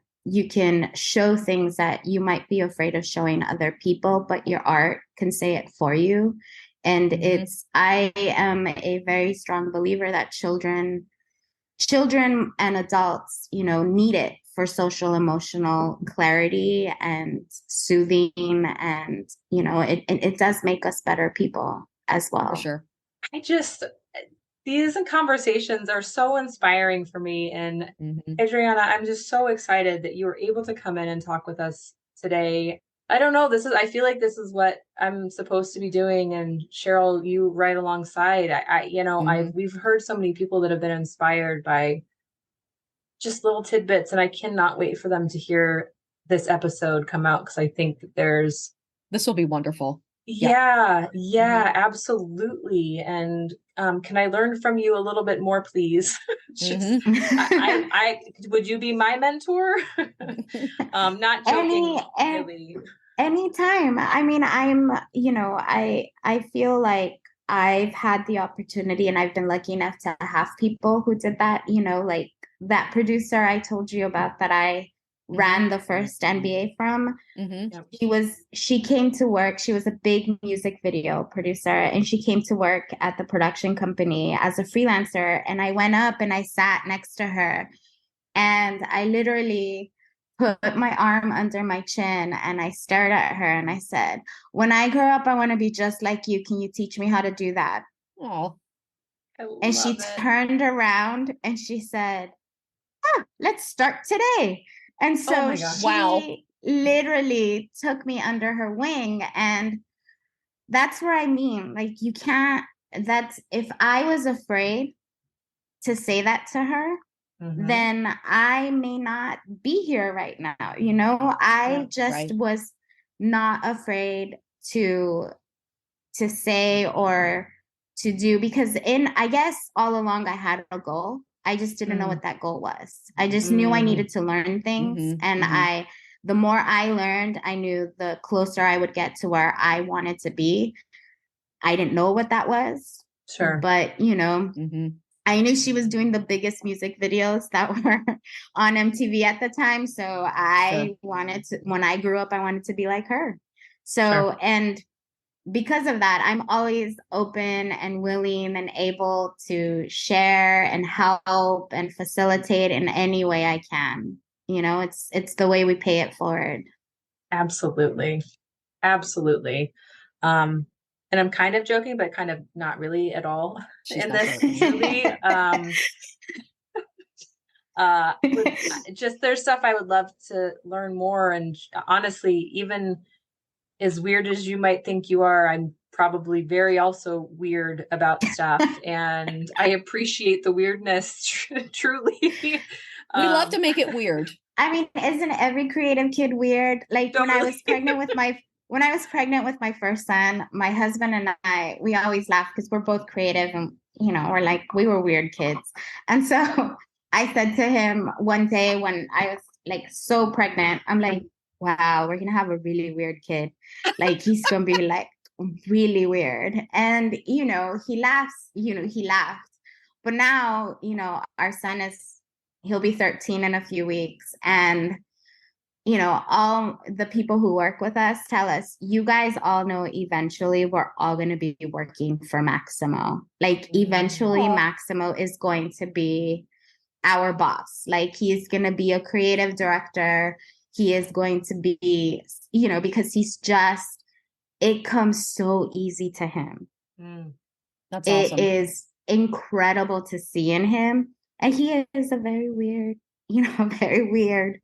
S3: show things that you might be afraid of showing other people, but your art can say it for you. And I am a very strong believer that children and adults, need it for social emotional clarity and soothing. And, it does make us better people as well.
S1: For sure.
S2: These conversations are so inspiring for me. And Adriana, I'm just so excited that you were able to come in and talk with us today. I don't know. I feel like this is what I'm supposed to be doing. And Cheryl, you right alongside. We've heard so many people that have been inspired by just little tidbits, and I cannot wait for them to hear this episode come out, because I think that
S1: this will be wonderful.
S2: Yeah, absolutely. And can I learn from you a little bit more, please? I would you be my mentor? Not joking. Really.
S3: Anytime. I mean, I feel like I've had the opportunity, and I've been lucky enough to have people who did that, like that producer I told you about that I ran the first NBA from. She came to work. She was a big music video producer, and she came to work at the production company as a freelancer. And I went up and I sat next to her, and I literally put my arm under my chin and I stared at her and I said, when I grow up, I want to be just like you. Can you teach me how to do that?
S1: Oh,
S3: and she turned around and she said, let's start today. And so she literally took me under her wing. And that's where I mean, like, if I was afraid to say that to her, then I may not be here right now. I just was not afraid to say or to do, because I guess all along I had a goal. I just didn't know what that goal was. I just knew I needed to learn things. And the more I learned, I knew the closer I would get to where I wanted to be. I didn't know what that was.
S2: Sure.
S3: But, I knew she was doing the biggest music videos that were on MTV at the time. So I wanted to, when I grew up, I wanted to be like her. So, and because of that, I'm always open and willing and able to share and help and facilitate in any way I can. It's the way we pay it forward.
S2: Absolutely. And I'm kind of joking, but kind of not really at all. In this, truly, just there's stuff I would love to learn more. And honestly, even as weird as you might think you are, I'm probably very also weird about stuff. And I appreciate the weirdness, truly.
S1: We love to make it weird.
S3: I mean, isn't every creative kid weird? Like totally. When I was pregnant with my first son, my husband and I, we always laugh because we're both creative and, we were weird kids. And so I said to him one day when I was like so pregnant, I'm like, wow, we're going to have a really weird kid. Like he's going to be like really weird. And, he laughed. But now, our son he'll be 13 in a few weeks. And all the people who work with us tell us, you guys all know eventually we're all going to be working for Maximo. Like eventually Maximo is going to be our boss. Like he's going to be a creative director. He is going to be, because it comes so easy to him.
S1: That's awesome.
S3: It is incredible to see in him. And he is a very weird, very weird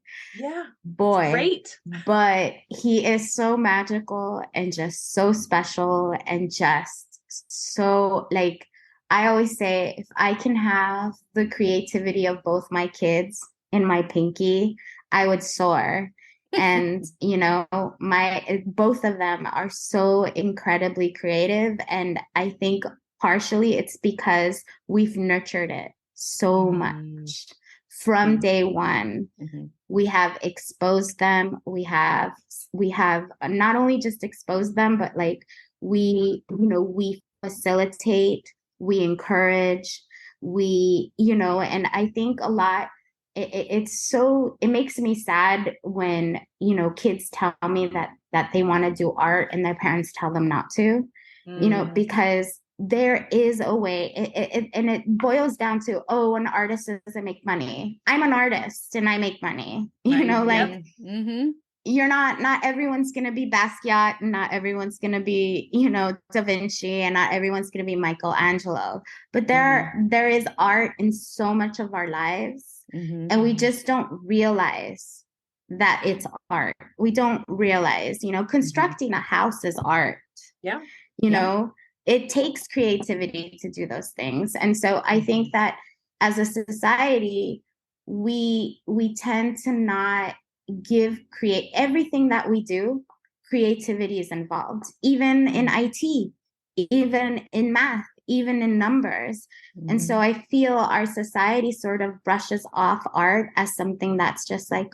S3: boy.
S2: Great.
S3: But he is so magical and just so special and just so, like, I always say, if I can have the creativity of both my kids in my pinky, I would soar. And, both of them are so incredibly creative. And I think partially it's because we've nurtured it so much. From day one, we have exposed them. We have not only just exposed them, but like we facilitate, we encourage, and I think a lot, it makes me sad when, kids tell me that they want to do art and their parents tell them not to, because there is a way, and it boils down to, an artist doesn't make money. I'm an artist and I make money, not everyone's going to be Basquiat, and not everyone's going to be, Da Vinci, and not everyone's going to be Michelangelo, but there is art in so much of our lives, and we just don't realize that it's art. We don't realize, constructing a house is art.
S2: Yeah.
S3: It takes creativity to do those things. And so I think that as a society, we tend to not create everything that we do. Creativity is involved, even in IT, even in math, even in numbers. And so I feel our society sort of brushes off art as something that's just like,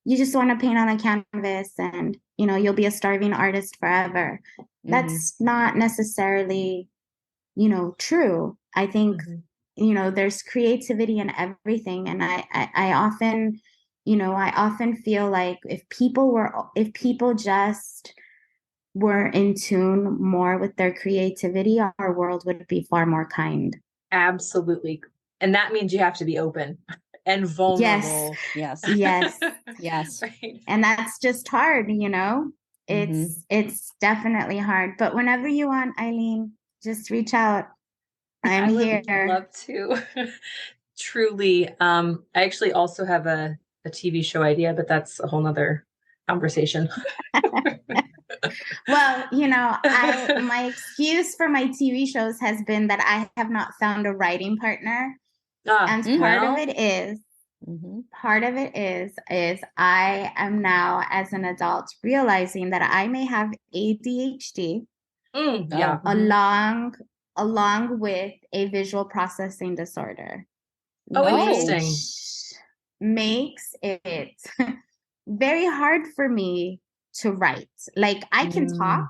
S3: you just want to paint on a canvas and, you'll be a starving artist forever. That's not necessarily, true. I think, there's creativity in everything. And I often feel like if people just were in tune more with their creativity, our world would be far more kind.
S2: Absolutely. And that means you have to be open and vulnerable.
S1: Yes.
S2: Right.
S3: And that's just hard, it's definitely hard. But whenever you want, Eileen, just reach out. I
S2: would love to. Truly. I actually also have a TV show idea, but that's a whole nother conversation.
S3: Well, my excuse for my TV shows has been that I have not found a writing partner. And part of it is I am now, as an adult, realizing that I may have ADHD along with a visual processing disorder.
S2: Interesting.
S3: Makes it very hard for me to write. Like, I can talk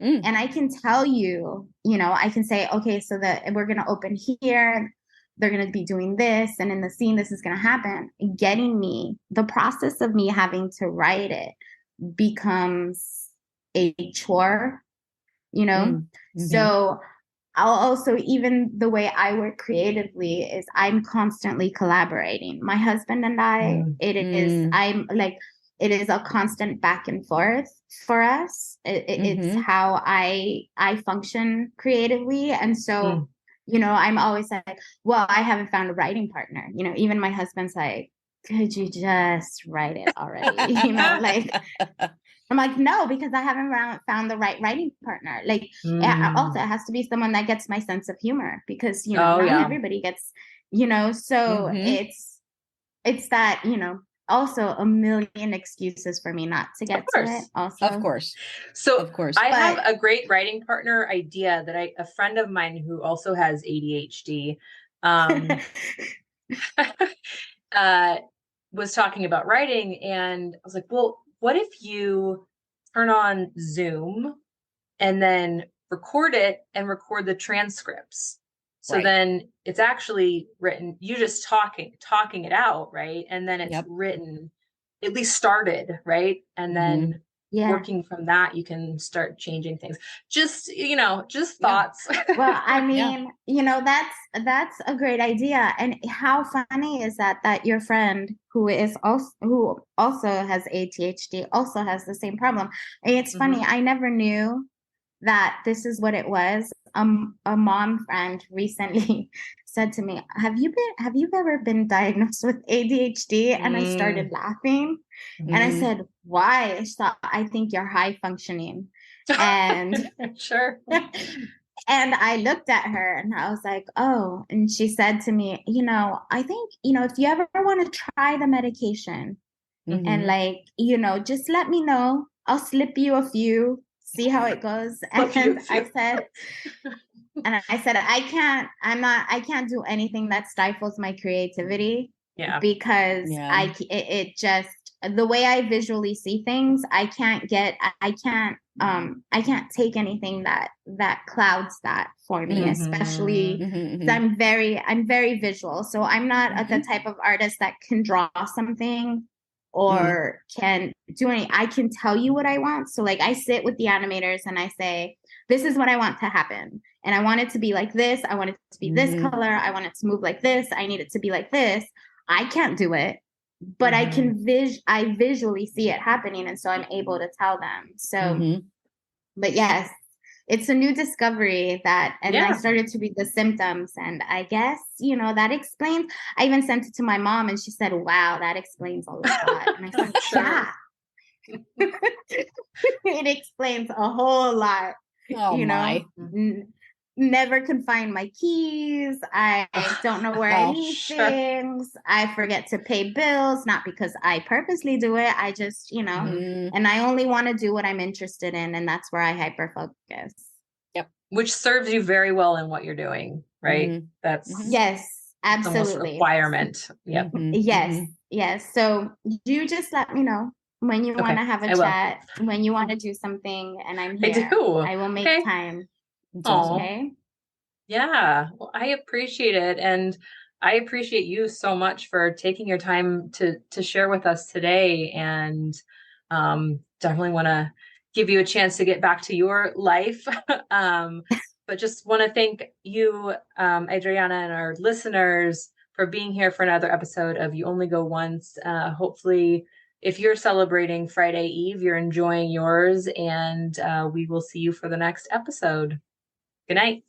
S3: and I can tell you, I can say, okay, so that we're going to open here. They're going to be doing this. And in the scene, this is going to happen. The process of me having to write it becomes a chore, So I'll also, even the way I work creatively is I'm constantly collaborating. My husband and I, it is a constant back and forth for us. It's how I function creatively. And so, I'm always like, well, I haven't found a writing partner. Even my husband's like, could you just write it already? I'm like, no, because I haven't found the right writing partner. Like, also it has to be someone that gets my sense of humor, because, not everybody gets, so it's that, also a million excuses for me not to get to it also.
S1: Of course.
S2: I have a great writing partner idea that a friend of mine who also has ADHD was talking about writing, and I was like, well, what if you turn on Zoom and then record it and record the transcripts? So then it's actually written, you just talking it out, right? And then it's written, at least started, right? And then working from that, you can start changing things. Just thoughts.
S3: Well, I mean, that's a great idea. And how funny is that your friend who also has ADHD also has the same problem. And it's funny, I never knew that this is what it was. A mom friend recently said to me, have you ever been diagnosed with ADHD? And I started laughing. And I said, why? She thought, I think you're high functioning. And
S2: sure.
S3: And I looked at her and I was like, oh, and she said to me, I think, if you ever want to try the medication and just let me know, I'll slip you a few, see how it goes. And I said, I can't do anything that stifles my creativity.
S2: Yeah.
S3: Because the way I visually see things, I can't take anything that clouds that for me, especially I'm very visual. So I'm not the type of artist that can draw something or can do any. I can tell you what I want. So like I sit with the animators and I say, this is what I want to happen. And I want it to be like this. I want it to be this color. I want it to move like this. I need it to be like this. I can't do it, but I visually see it happening. And so I'm able to tell them. So, but yes, it's a new discovery and I started to read the symptoms, and I guess, that explains. I even sent it to my mom and she said, wow, that explains a lot. And I said, yeah, it explains a whole lot.
S1: My.
S3: Never can find my keys. I don't know where I leave things. I forget to pay bills, not because I purposely do it. I just, and I only want to do what I'm interested in. And that's where I hyper focus.
S2: Yep. Which serves you very well in what you're doing, right? That's
S3: yes, absolutely.
S2: Almost a requirement. Yep.
S3: Yes. So you just let me know when you want to have a chat, when you want to do something, and I'm here. I will make time. Okay.
S2: Yeah. Well, I appreciate it. And I appreciate you so much for taking your time to share with us today. And definitely want to give you a chance to get back to your life. But just want to thank you, Adriana, and our listeners for being here for another episode of You Only Go Once. Hopefully, if you're celebrating Friday Eve, you're enjoying yours, and we will see you for the next episode. Good night.